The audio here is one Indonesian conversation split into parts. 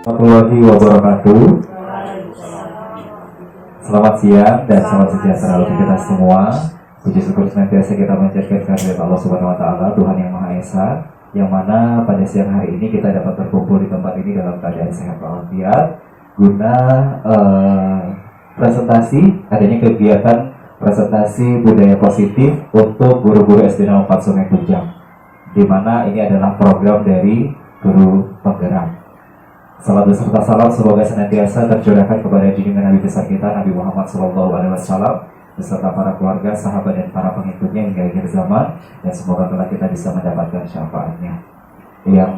Warahmatullahi wabarakatuh. Selamat siang dan selamat sejahtera untuk kita semua. Puji syukur senantiasa kita menjadikan kehadirat Allah Subhanahu Wa Taala, Tuhan yang Maha Esa, yang mana pada siang hari ini kita dapat berkumpul di tempat ini dalam keadaan sehat walafiat, guna presentasi adanya kegiatan presentasi budaya positif untuk guru-guru SD 04 Sungai Kujang, di mana ini adalah program dari guru penggerak. Salam beserta salam semoga senantiasa tercurahkan kepada junjungan Nabi besar kita Nabi Muhammad SAW beserta para keluarga, sahabat dan para pengikutnya hingga akhir zaman, dan semoga kelak kita bisa mendapatkan syafaatnya. Yang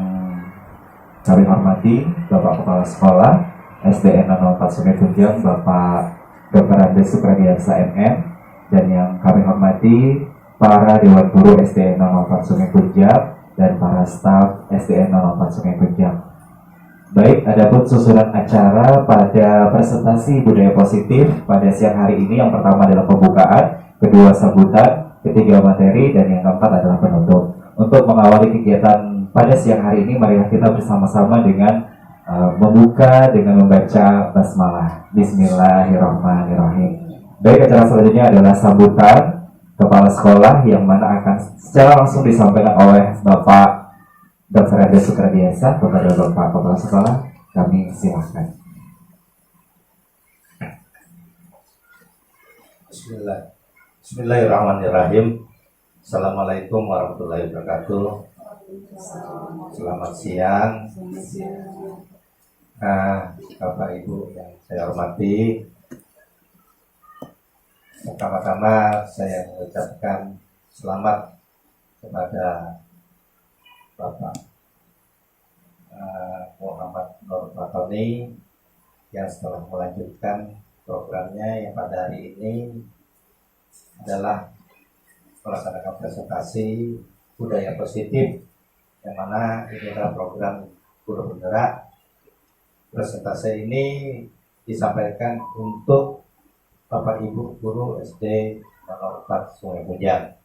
kami hormati Bapak Kepala Sekolah SDN 04 Sungai Kujang, Bapak Dr. Andes Supradiansa MM, dan yang kami hormati para Dewan Guru SDN 04 Sungai Kujang dan para staf SDN 04 Sungai Kujang. Baik, adapun susunan acara pada presentasi budaya positif pada siang hari ini, yang pertama adalah pembukaan, kedua sambutan, ketiga materi, dan yang keempat adalah penutup. Untuk mengawali kegiatan pada siang hari ini, marilah kita bersama-sama dengan membuka dengan membaca basmalah. Bismillahirrahmanirrahim. Baik, acara selanjutnya adalah sambutan kepala sekolah, yang mana akan secara langsung disampaikan oleh Bapak Dr. Andes Supradiansa. Kepada Bapak Kepala Sekolah, kami silakan. Bismillahirrahmanirrahim. Assalamualaikum warahmatullahi wabarakatuh. Selamat siang. Bapak Ibu yang saya hormati, pertama-tama saya mengucapkan selamat kepada Bapak Muhammad Nur Fatoni yang setelah melanjutkan programnya yang pada hari ini adalah melaksanakan presentasi budaya positif, yang mana ini adalah program guru penggerak. Presentasi ini disampaikan untuk Bapak Ibu guru SD 04 Sungai Kujang.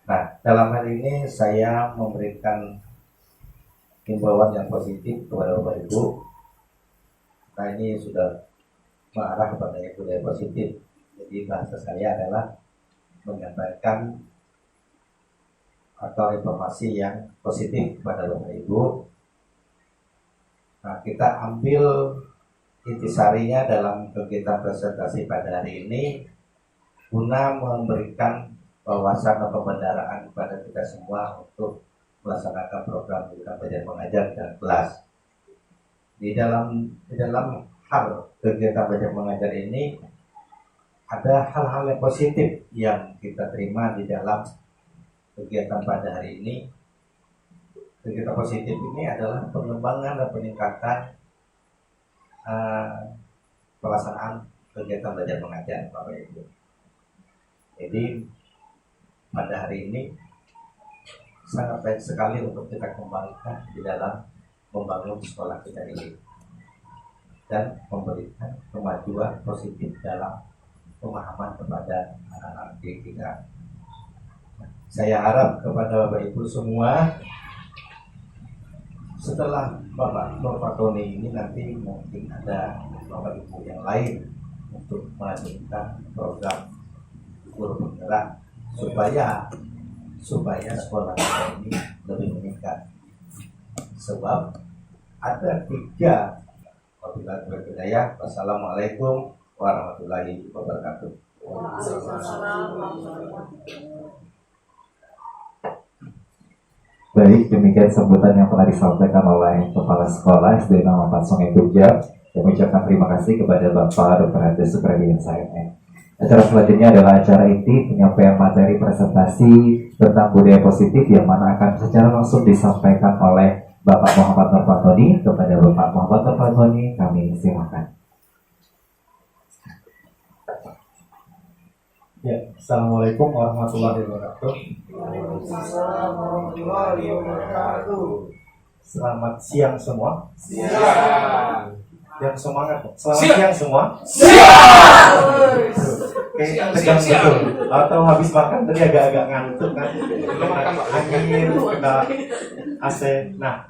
Nah, dalam hal ini saya memberikan himbauan yang positif kepada Bapak Ibu. Nah, ini sudah mengarah kepada budaya positif. Jadi bahasa saya adalah menyampaikan atau informasi yang positif kepada Bapak Ibu. Nah, kita ambil intisarinya dalam kegiatan presentasi pada hari ini guna memberikan wawasan atau pembendaraan kepada kita semua untuk melaksanakan program kita belajar mengajar dan kelas. Di dalam hal kegiatan belajar mengajar ini ada hal-hal yang positif yang kita terima di dalam kegiatan pada hari ini. Kegiatan positif ini adalah pengembangan dan peningkatan pelaksanaan kegiatan belajar mengajar, Bapak Ibu. Jadi pada hari ini sangat baik sekali untuk kita kembangkan di dalam membangun sekolah kita ini dan memberikan kemajuan positif dalam pemahaman kepada anak-anak kita. Saya harap kepada Bapak Ibu semua, setelah Bapak Nur Fatoni ini nanti mungkin ada Bapak Ibu yang lain untuk melanjutkan program guru penggerak supaya sekolah kita ini lebih meningkat. Sebab ada 3 wabillahi taufiq hidayah. Wassalamualaikum warahmatullahi wabarakatuh. Baik, demikian sambutan yang telah disampaikan oleh Kepala Sekolah SD 04 Sungai Kujang. Saya mengucapkan terima kasih kepada Bapak Dr. Andes Supradiansa MM. Acara selanjutnya adalah acara inti penyampaian materi presentasi tentang budaya positif, yang mana akan secara langsung disampaikan oleh Bapak Muhammad Nur Fatoni. Kepada Bapak Muhammad Nur Fatoni, kami silakan. Ya, Assalamualaikum warahmatullahi wabarakatuh. Selamat siang semua. Siang. Yang semangat. Selamat siang semua. Siang. Oke, tegang betul. Atau habis makan tadi agak-agak ngantuk kan? Angin, kena AC. Nah,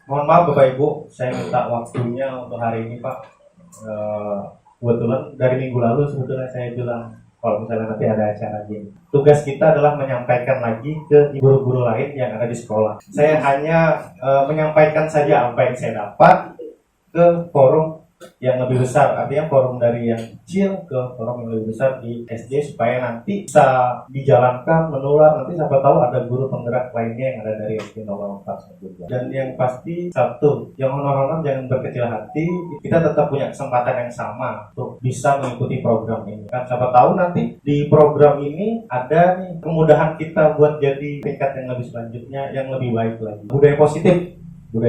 Mohon maaf Bapak Ibu, saya minta waktunya untuk hari ini Pak. Kebetulan dari minggu lalu sebetulnya saya bilang kalau misalnya nanti ada acara gini, tugas kita adalah menyampaikan lagi ke guru-guru lain yang ada di sekolah. Saya hanya menyampaikan saja apa yang saya dapat ke forum yang lebih besar, artinya forum dari yang kecil ke forum yang lebih besar di SD, supaya nanti bisa dijalankan, menular. Nanti siapa tahu ada guru penggerak lainnya yang ada dari SD 04 juga. Dan yang pasti satu, yang honor-honor jangan berkecil hati, kita tetap punya kesempatan yang sama untuk bisa mengikuti program ini. Kan siapa tahu nanti di program ini ada nih kemudahan kita buat jadi tingkat yang lebih selanjutnya, yang lebih baik lagi. Budaya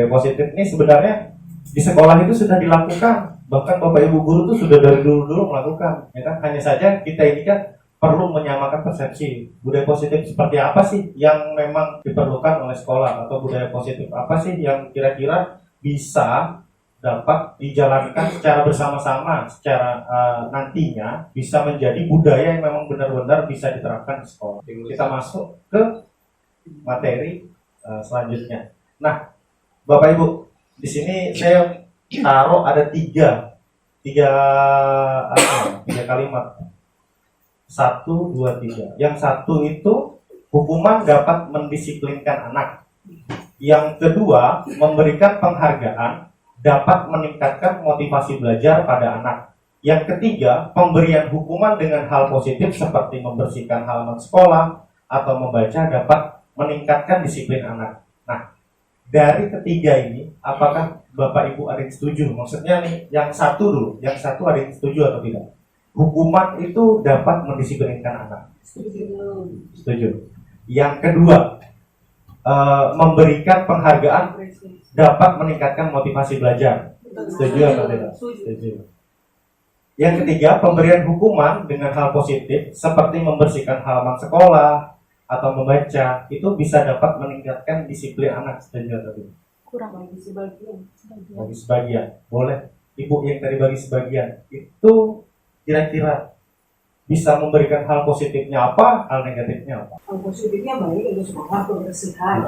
positif ini sebenarnya di sekolah itu sudah dilakukan, bahkan Bapak Ibu guru itu sudah dari dulu melakukan, ya kan? Hanya saja kita ini kan perlu menyamakan persepsi. Budaya positif seperti apa sih yang memang diperlukan oleh sekolah, atau budaya positif apa sih yang kira-kira bisa dapat dijalankan secara bersama-sama, secara nantinya bisa menjadi budaya yang memang benar-benar bisa diterapkan di sekolah. Kita masuk ke materi selanjutnya. Nah, Bapak Ibu, di sini saya taruh ada tiga kalimat. 1, 2, 3. Yang satu itu hukuman dapat mendisiplinkan anak. Yang kedua, memberikan penghargaan dapat meningkatkan motivasi belajar pada anak. Yang ketiga, pemberian hukuman dengan hal positif seperti membersihkan halaman sekolah atau membaca dapat meningkatkan disiplin anak. Nah, dari ketiga ini, apakah Bapak Ibu ada yang setuju? Maksudnya nih, yang satu dulu, yang satu ada yang setuju atau tidak? Hukuman itu dapat mendisiplinkan anak. Setuju. Yang kedua, memberikan penghargaan dapat meningkatkan motivasi belajar. Setuju atau tidak? Setuju. Yang ketiga, pemberian hukuman dengan hal positif seperti membersihkan halaman sekolah atau membaca itu bisa dapat meningkatkan disiplin anak. Setuju atau tidak? Kurang bagi sebagian. Bagi sebagian, boleh. Ibu yang tadi bagi sebagian itu kira-kira bisa memberikan hal positifnya apa, hal negatifnya apa? Hal positifnya baik untuk sekolah kebersihan.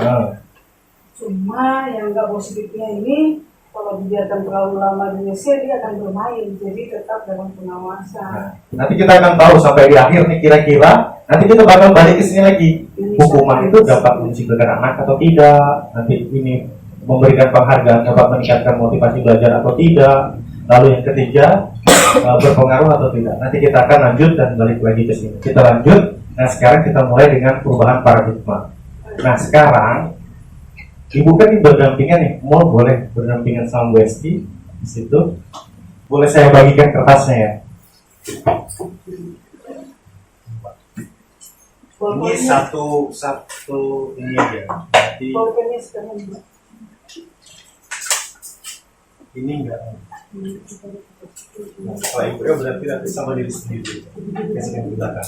Cuma yang nggak positifnya ini, kalau dibiarkan terlalu lama di WC dia akan bermain, jadi tetap dalam pengawasan. Nanti kita akan tahu sampai di akhir nih kira-kira. Nanti kita bakal balik ke sini lagi. Hukuman itu dapat mendisiplinkan anak atau tidak? Nanti ini memberikan penghargaan dapat meningkatkan motivasi belajar atau tidak? Lalu yang ketiga, berpengaruh atau tidak? Nanti kita akan lanjut dan balik lagi ke sini. Kita lanjut. Nah, sekarang kita mulai dengan perubahan paradigma. Nah, sekarang Ibu kan ini berdampingan nih, boleh berdampingan sama Bu Esti di situ. Boleh saya bagikan kertasnya ya. Ini satu ini aja. Jadi ini enggak. Nah, kalau Ibu berarti nanti sama diri sendiri. Kasih ke belakang.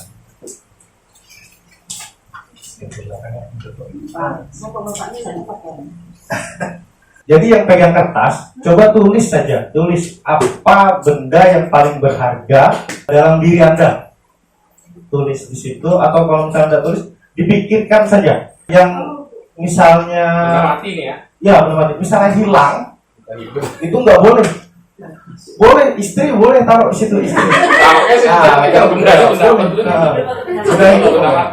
Jadi yang pegang kertas, coba tulis saja. Tulis apa benda yang paling berharga dalam diri Anda. Tulis di situ, atau kalau misalnya Anda tulis, dipikirkan saja. Yang misalnya mati nih ya? Ya, benar mati. Misalnya hilang, itu nggak boleh. Boleh, istri boleh taruh di situ istri.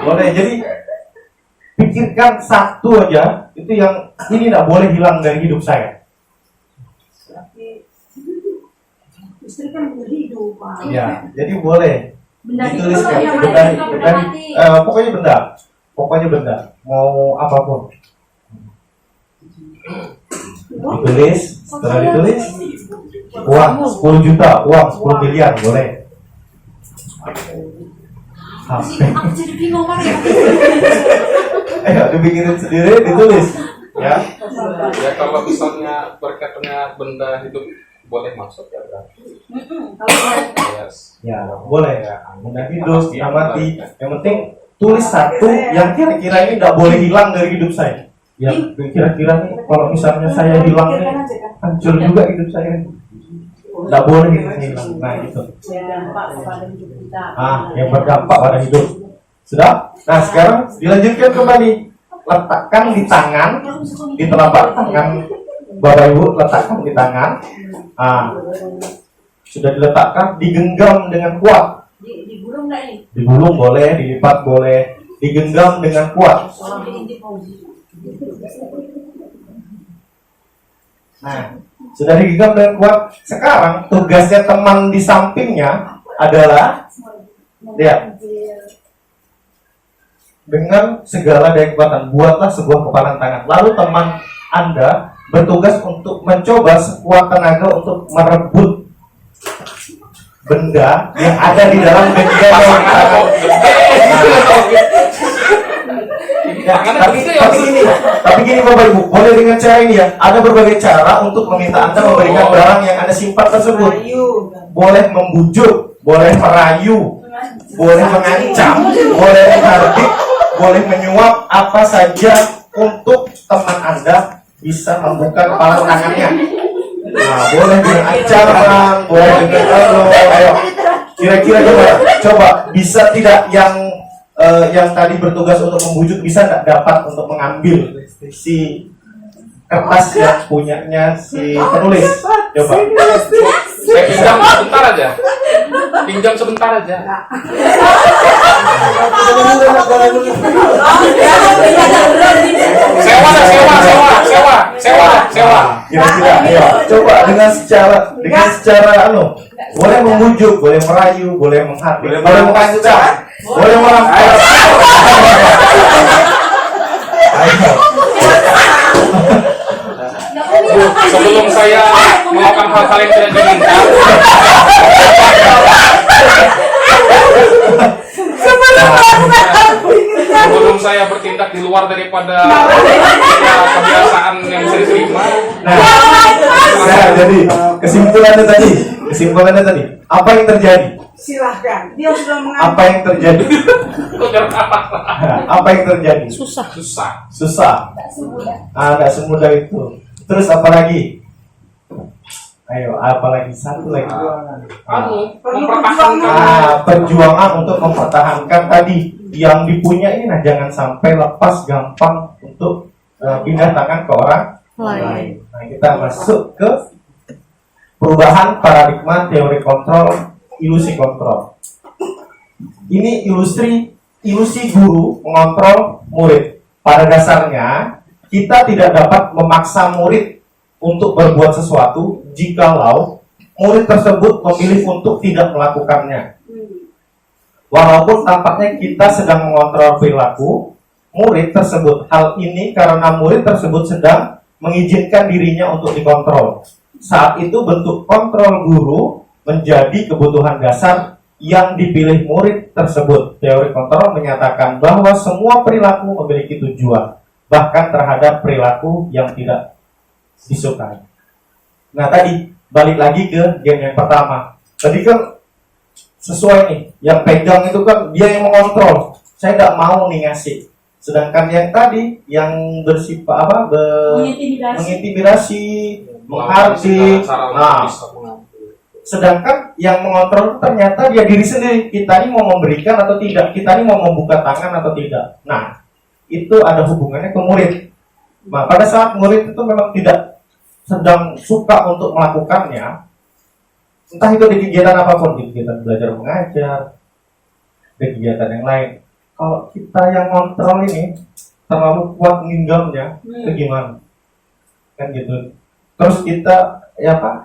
Boleh. Jadi pikirkan satu aja, itu yang ini tidak boleh hilang dari hidup saya. Istri kan berhidup, Pak. Ya, jadi boleh dituliskan. Pokoknya benda, mau apapun. Ditulis, setelah ditulis, uang 10 juta, uang 10 miliar, boleh. Aku jadi bingung Pak ya. Dibikin sendiri, ditulis. Ya. Ya kalau misalnya berkaitannya benda hidup boleh masuk ya berarti. Yes. Ya, boleh ya. Benda hidup, mati. Yang penting tulis satu yang kira-kira ini tidak boleh hilang dari hidup saya. Ya, kira-kira nih kalau misalnya saya hilang nih, hancur juga hidup saya. Tidak boleh hilang. Nah, itu. Yang berdampak pada hidup. Sudah? Nah, sekarang dilanjutkan kembali. Letakkan di tangan, di telapak tangan Bapak Ibu letakkan di tangan. Sudah diletakkan, digenggam dengan kuat. Digulung nggak nih? Digulung boleh, dilipat boleh, digenggam dengan kuat. Nah, sudah digenggam dengan kuat. Sekarang tugasnya teman di sampingnya adalah lihat, dengan segala daya kekuatan buatlah sebuah kepalan tangan. Lalu teman Anda bertugas untuk mencoba sekuat tenaga untuk merebut benda yang ada di dalam genggaman tangan. Tapi gini Bapak Ibu, boleh dengan cara ini ya. Ada berbagai cara untuk meminta Anda memberikan barang yang Anda simpan tersebut. Boleh membujuk, boleh merayu, boleh mengancam, boleh menghardik, boleh menyuap, apa saja untuk teman Anda bisa membuka kepala tangannya. Nah, boleh dengan ancaman, boleh dengan ayo. Kira-kira coba bisa tidak yang tadi bertugas untuk membujuk bisa nggak dapat untuk mengambil si kertas yang punyanya si penulis? Coba. Saya pinjam sebentar aja. Pinjam sebentar aja. Sewa. Kira-kira, ayo coba dengan secara boleh membujuk, boleh merayu, boleh menghardik, boleh mengancam, boleh merampas. Ayo. Sebelum saya melakukan hal-hal yang tidak diinginkan, sebelum saya bertindak di luar daripada kebiasaan yang bisa diterima. Nah, jadi kesimpulannya tadi, apa yang terjadi? Silahkan, dia sudah mengambil. Apa yang terjadi? Apa yang terjadi? Susah. Nggak semudah itu. Terus apa lagi? Ayo, apalagi satu lagi. Mempertahankan. Perjuangan untuk mempertahankan tadi yang dipunyai. Nah, jangan sampai lepas gampang untuk pindah tangan ke orang lain. Nah, kita masuk ke perubahan paradigma teori kontrol, ilusi kontrol. Ini ilusi guru mengontrol murid. Pada dasarnya kita tidak dapat memaksa murid untuk berbuat sesuatu jikalau murid tersebut memilih untuk tidak melakukannya. Walaupun tampaknya kita sedang mengontrol perilaku murid tersebut. Hal ini karena murid tersebut sedang mengizinkan dirinya untuk dikontrol. Saat itu bentuk kontrol guru menjadi kebutuhan dasar yang dipilih murid tersebut. Teori kontrol menyatakan bahwa semua perilaku memiliki tujuan, bahkan terhadap perilaku yang tidak disukai. Nah, tadi balik lagi ke game yang pertama. Tadi kan sesuai nih, yang pegang itu kan dia yang mengontrol. Saya nggak mau nih ngasih. Sedangkan yang tadi yang bersifat mengintimidasi, menghardik. Nah, sedangkan yang mengontrol ternyata dia diri sendiri. Kita ini mau memberikan atau tidak, kita ini mau membuka tangan atau tidak. Nah, itu ada hubungannya ke murid. Nah, pada saat murid itu memang tidak sedang suka untuk melakukannya, entah itu di kegiatan apapun, di kegiatan belajar mengajar, di kegiatan yang lain. Kalau kita yang kontrol ini terlalu kuat nginggamnya, itu gimana? Kan gitu. Terus kita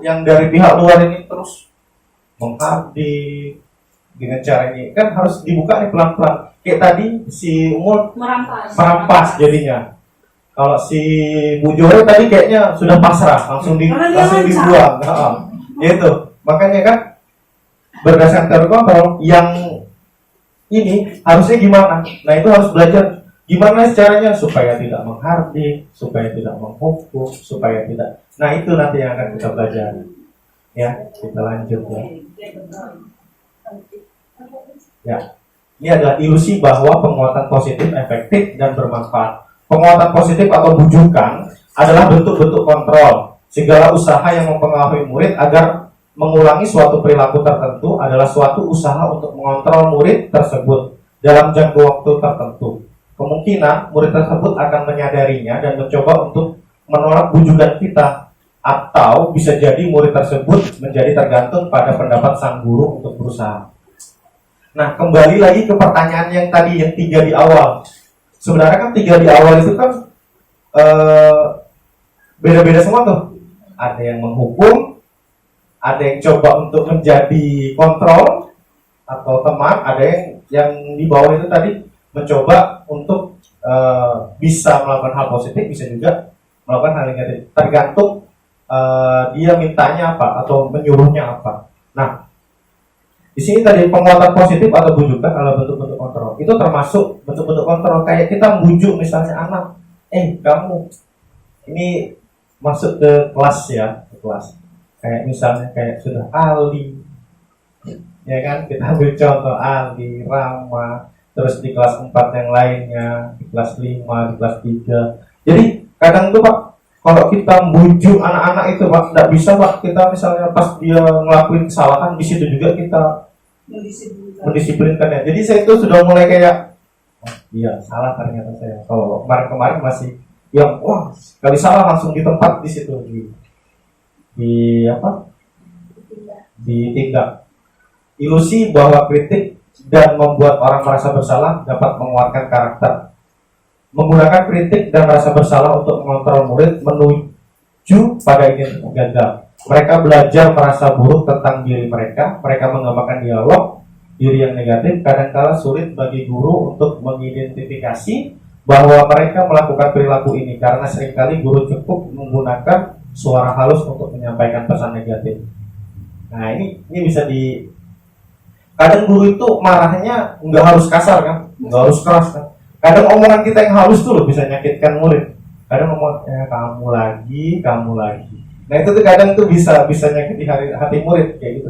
yang dari pihak luar ini terus menghardik dengan cara ini, kan harus dibuka nih pelan-pelan. Kayak tadi si Umul merampas jadinya. Kalau si Bu Jore tadi kayaknya sudah pasrah, langsung dibuang. Itu. Makanya kan berdasarkan teori kontrol yang ini harusnya gimana? Nah, itu harus belajar gimana caranya supaya tidak menghardik, supaya tidak menghukum, supaya tidak. Nah, itu nanti yang akan kita pelajari. Ya, kita lanjut ya. Ya. Ini adalah ilusi bahwa penguatan positif efektif dan bermanfaat. Penguatan positif atau bujukan adalah bentuk-bentuk kontrol. Segala usaha yang mempengaruhi murid agar mengulangi suatu perilaku tertentu adalah suatu usaha untuk mengontrol murid tersebut dalam jangka waktu tertentu. Kemungkinan murid tersebut akan menyadarinya dan mencoba untuk menolak bujukan kita, atau bisa jadi murid tersebut menjadi tergantung pada pendapat sang guru untuk berusaha. Nah, kembali lagi ke pertanyaan yang tadi, yang 3 di awal. Sebenarnya kan 3 di awal itu kan beda-beda semua tuh. Ada yang menghukum, ada yang coba untuk menjadi kontrol atau teman, ada yang di bawah itu tadi mencoba untuk bisa melakukan hal positif, bisa juga melakukan hal negatif. Tergantung dia mintanya apa atau menyuruhnya apa. Nah, di sini tadi penguatan positif atau bujukan adalah bentuk-bentuk kontrol. Itu termasuk bentuk-bentuk kontrol. Kayak kita bujuk misalnya anak, kamu ini masuk ke kelas ya, ke kelas. Kayak misalnya kayak sudah Ali, ya kan, kita ambil contoh Ali, Rama, terus di kelas 4 yang lainnya, di kelas 5, di kelas 3. Jadi kadang tuh Pak, kalau kita bujuk anak-anak itu Pak, tidak bisa Pak, kita misalnya pas dia ngelakuin kesalahan, di situ juga kita mendisiplinkannya. Jadi saya itu sudah mulai kayak, iya salah ternyata saya. Kalau kemarin-kemarin masih yang wah sekali salah langsung di tempat di situ ditindak. Ilusi bahwa kritik dan membuat orang merasa bersalah dapat menguatkan karakter. Menggunakan kritik dan rasa bersalah untuk mengontrol murid menuju pada ingin gagal. Mereka belajar merasa buruk tentang diri mereka. Mereka mengembangkan dialog diri yang negatif. Kadang-kala sulit bagi guru untuk mengidentifikasi bahwa mereka melakukan perilaku ini karena seringkali guru cukup menggunakan suara halus untuk menyampaikan pesan negatif. Nah ini bisa kadang guru itu marahnya nggak harus kasar kan, nggak harus keras kan. Kadang omongan kita yang halus tuh loh bisa nyakitkan murid. Kadang ngomong kamu lagi. Nah itu tuh kadang tuh bisa nyakiti hati murid kayak gitu.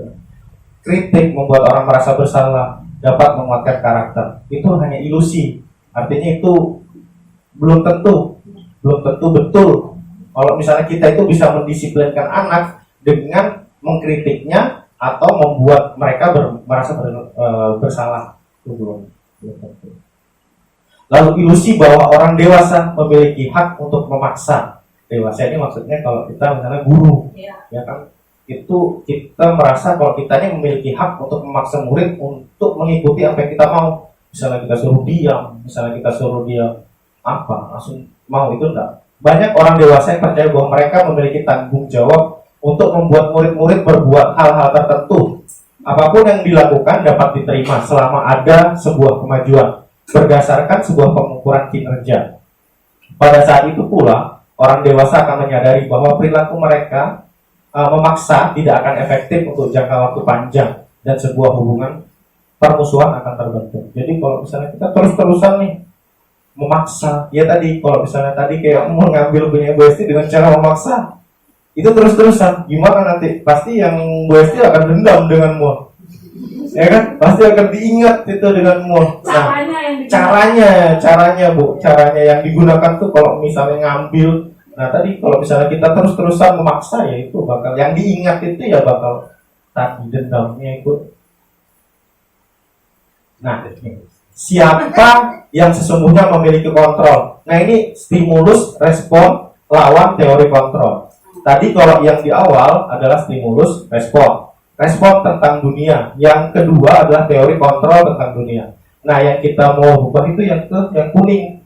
Kritik membuat orang merasa bersalah, dapat menguatkan karakter. Itu hanya ilusi. Artinya itu belum tentu betul. Kalau misalnya kita itu bisa mendisiplinkan anak dengan mengkritiknya atau membuat mereka merasa bersalah, itu belum tentu. Lalu ilusi bahwa orang dewasa memiliki hak untuk memaksa. Dewasa ini maksudnya kalau kita misalnya guru, ya kan, itu kita merasa kalau kita ini memiliki hak untuk memaksa murid untuk mengikuti apa yang kita mau. Misalnya kita suruh diam, misalnya kita suruh dia langsung mau, itu enggak. Banyak orang dewasa yang percaya bahwa mereka memiliki tanggung jawab untuk membuat murid-murid berbuat hal-hal tertentu. Apapun yang dilakukan dapat diterima selama ada sebuah kemajuan berdasarkan sebuah pengukuran kinerja. Pada saat itu pula, orang dewasa akan menyadari bahwa perilaku mereka memaksa tidak akan efektif untuk jangka waktu panjang dan sebuah hubungan permusuhan akan terbentuk. Jadi kalau misalnya kita terus-terusan nih memaksa, ya tadi kalau misalnya tadi kayak mau ngambil punya Bu Esti dengan cara memaksa, itu terus-terusan, gimana nanti? Pasti yang Bu Esti akan dendam denganmu, ya kan? Pasti akan diingat itu denganmu. Nah, caranya Bu, caranya yang digunakan tuh kalau misalnya ngambil. Nah tadi kalau misalnya kita terus-terusan memaksa, ya itu bakal yang diingat itu ya bakal tadi dendamnya ikut. Nah, siapa yang sesungguhnya memiliki kontrol? Nah ini stimulus, respon, lawan teori kontrol. Tadi kalau yang di awal adalah stimulus, respon tentang dunia. Yang kedua adalah teori kontrol tentang dunia. Nah yang kita mau ubah itu yang kuning,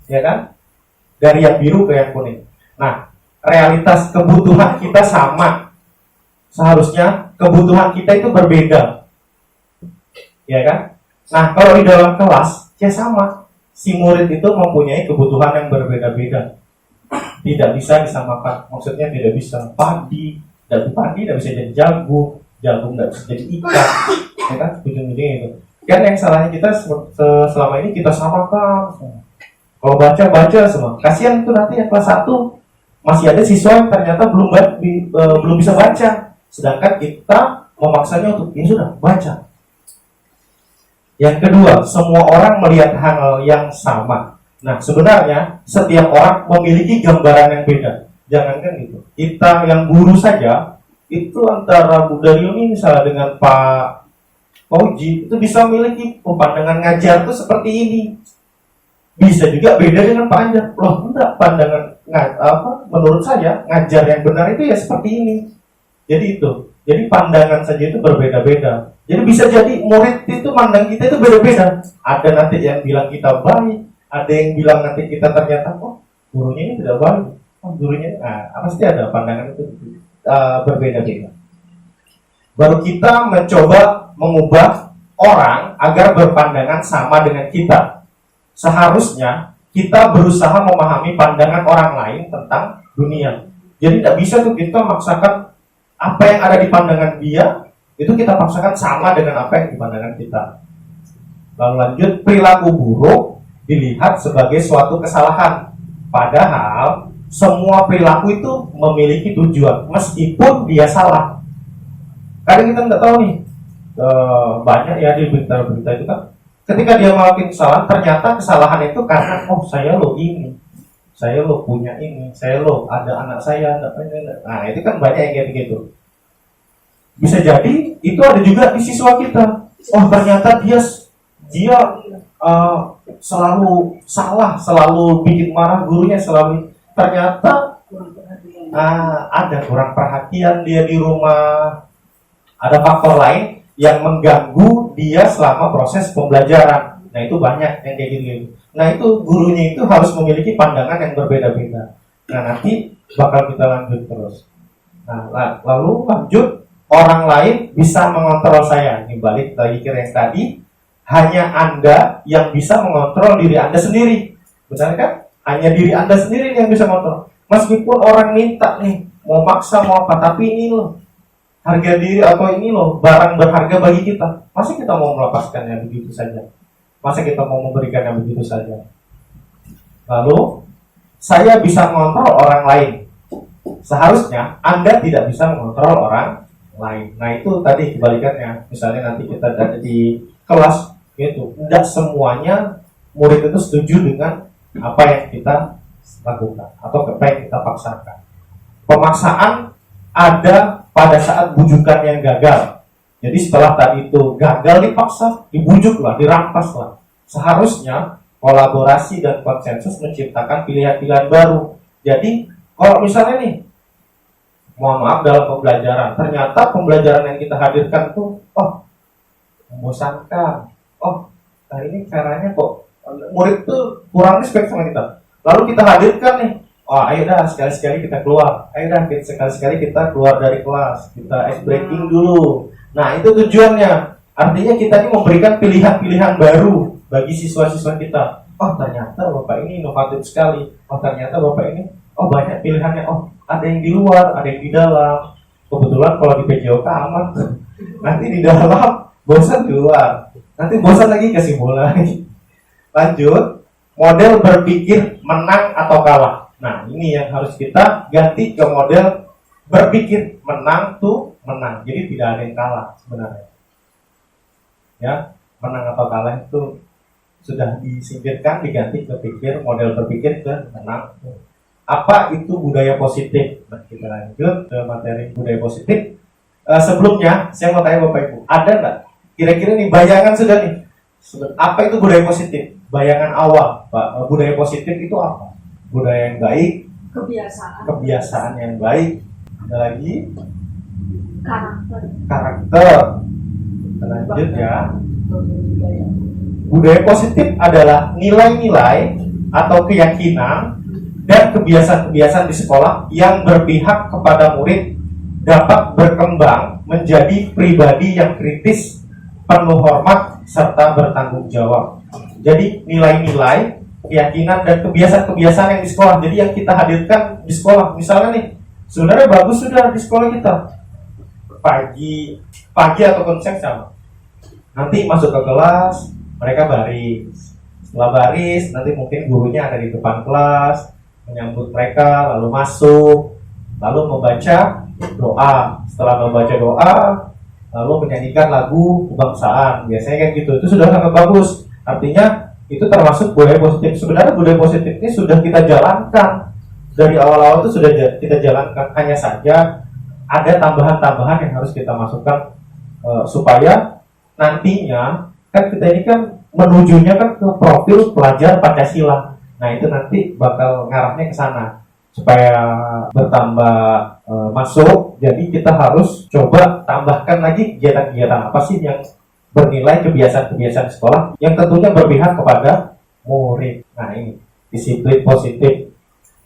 ya kan? Dari yang biru ke yang kuning. Nah realitas kebutuhan kita sama. Seharusnya kebutuhan kita itu berbeda, ya kan? Nah kalau di dalam kelas ya sama. Si murid itu mempunyai kebutuhan yang berbeda-beda. Tidak bisa disamakan. Maksudnya tidak bisa padi tidak bisa jadi jagung tidak bisa jadi ikan, ya kan? Ujung-ujungnya itu. Kan yang salahnya kita selama ini kita samakan. Kalau baca semua. Kasihan tuh nanti yang kelas 1 masih ada siswa yang ternyata belum bisa baca. Sedangkan kita memaksanya untuk ya sudah baca. Yang kedua, semua orang melihat hal yang sama. Nah, sebenarnya setiap orang memiliki gambaran yang beda. Jangankan gitu. Kita yang guru saja, itu antara Bu Dario ini misalnya dengan Pak Fauji, itu bisa memiliki pandangan ngajar itu seperti ini. Bisa juga beda dengan Pak Anjar. Loh, enggak, pandangan menurut saya ngajar yang benar itu ya seperti ini. Jadi itu. Jadi pandangan saja itu berbeda-beda. Jadi bisa jadi murid itu mandang kita itu beda-beda. Ada nanti yang bilang kita baik, ada yang bilang nanti kita ternyata gurunya ini tidak baik. Gurunya pasti ada pandangan itu berbeda-beda. Baru kita mencoba mengubah orang agar berpandangan sama dengan kita. Seharusnya kita berusaha memahami pandangan orang lain tentang dunia. Jadi tidak bisa tuh kita maksakan apa yang ada di pandangan dia itu kita paksakan sama dengan apa yang di pandangan kita. Lalu lanjut, perilaku buruk dilihat sebagai suatu kesalahan. Padahal semua perilaku itu memiliki tujuan meskipun dia salah. Kadang kita nggak tahu nih, banyak ya di berita-berita itu kan, ketika dia melakukan kesalahan, ternyata kesalahan itu karena saya lo ini, saya lo punya ini, saya lo ada anak saya, nah itu kan banyak yang kayak begitu. Bisa jadi itu ada juga di siswa kita. Ternyata dia selalu salah, selalu bikin marah gurunya, ternyata ada kurang perhatian dia di rumah, ada faktor lain yang mengganggu dia selama proses pembelajaran. Nah itu banyak yang kayak gitu. Nah itu gurunya itu harus memiliki pandangan yang berbeda-beda. Nah nanti bakal kita lanjut terus. Nah lalu lanjut, orang lain bisa mengontrol saya. Ini balik lagi ke yang tadi, hanya Anda yang bisa mengontrol diri Anda sendiri. Benar kan? Hanya diri Anda sendiri yang bisa mengontrol. Meskipun orang minta nih, mau maksa mau apa, tapi ini loh harga diri atau ini loh barang berharga bagi kita. Masa kita mau melepaskannya begitu saja? Masa kita mau memberikannya begitu saja? Lalu saya bisa mengontrol orang lain. Seharusnya Anda tidak bisa mengontrol orang lain. Nah itu tadi kebalikannya. Misalnya nanti kita ada di kelas gitu, tidak semuanya murid itu setuju dengan apa yang kita lakukan atau apa yang kita paksakan. Pemaksaan ada pada saat bujukan yang gagal. Jadi setelah tadi itu gagal dipaksa, dibujuklah, dirampaslah. Seharusnya kolaborasi dan konsensus menciptakan pilihan-pilihan baru. Jadi kalau misalnya nih, mohon maaf dalam pembelajaran, ternyata pembelajaran yang kita hadirkan tuh membosankan. Ini caranya kok murid tuh kurang respect sama kita. Lalu kita hadirkan nih, ayo dah sekali-sekali kita keluar. Ayo dah sekali-sekali kita keluar dari kelas. Kita ice breaking dulu. Nah itu tujuannya. Artinya kita ini memberikan pilihan-pilihan baru bagi siswa-siswa kita. Ternyata Bapak ini inovatif sekali. Ternyata Bapak ini banyak pilihannya. Ada yang di luar, ada yang di dalam. Kebetulan kalau di PJOK aman. Nanti di dalam bosan keluar. Nanti bosan lagi kasih bola. Lanjut, model berpikir menang atau kalah. Nah ini yang harus kita ganti ke model berpikir menang tuh menang. Jadi tidak ada yang kalah sebenarnya. Ya, menang atau kalah itu sudah disingkirkan, diganti ke model berpikir ke menang. Apa itu budaya positif? Nah, kita lanjut ke materi budaya positif. Sebelumnya saya mau tanya Bapak Ibu, ada nggak kira-kira nih bayangan sudah nih? Apa itu budaya positif? Bayangan awal, Pak. Budaya positif itu apa? Budaya yang baik, kebiasaan yang baik. Ada lagi karakter. Lanjut ya. Budaya positif adalah nilai-nilai atau keyakinan dan kebiasaan-kebiasaan di sekolah yang berpihak kepada murid dapat berkembang menjadi pribadi yang kritis, penuh hormat, serta bertanggung jawab. Jadi nilai-nilai, keyakinan, dan kebiasaan-kebiasaan yang di sekolah. Jadi yang kita hadirkan di sekolah. Misalnya nih, sebenarnya bagus sudah di sekolah kita. Pagi ataupun siang sama. Nanti masuk ke kelas, mereka baris. Setelah baris, nanti mungkin gurunya ada di depan kelas, menyambut mereka, lalu masuk, lalu membaca doa. Setelah membaca doa, lalu menyanyikan lagu kebangsaan. Biasanya kayak gitu. Itu sudah sangat bagus. Artinya itu termasuk budaya positif. Sebenarnya budaya positif ini sudah kita jalankan dari awal-awal, itu sudah kita jalankan. Hanya saja ada tambahan-tambahan yang harus kita masukkan supaya nantinya kan kita ini kan menujunya kan ke profil pelajar Pancasila. Nah itu nanti bakal ngarahnya ke sana supaya bertambah masuk. Jadi kita harus coba tambahkan lagi kegiatan-kegiatan apa sih yang bernilai kebiasaan-kebiasaan sekolah yang tentunya berpihak kepada murid. Nah ini disiplin positif.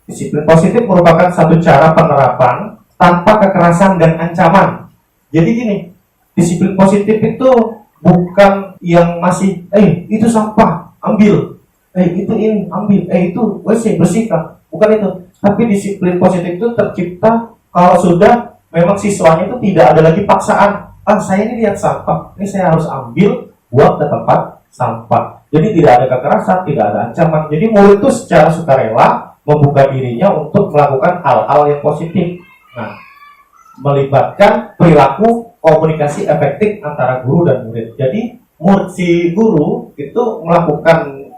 Disiplin positif merupakan satu cara penerapan tanpa kekerasan dan ancaman. Jadi gini, disiplin positif itu bukan yang masih itu sampah ambil, itu ini ambil, itu WC bersihkan, bukan itu. Tapi disiplin positif itu tercipta kalau sudah memang siswanya itu tidak ada lagi paksaan. Saya ini lihat sampah, ini saya harus ambil, buang ke tempat sampah. Jadi tidak ada kekerasan, tidak ada ancaman. Jadi murid itu secara sukarela membuka dirinya untuk melakukan hal-hal yang positif. Nah, melibatkan perilaku komunikasi efektif antara guru dan murid. Jadi si guru itu melakukan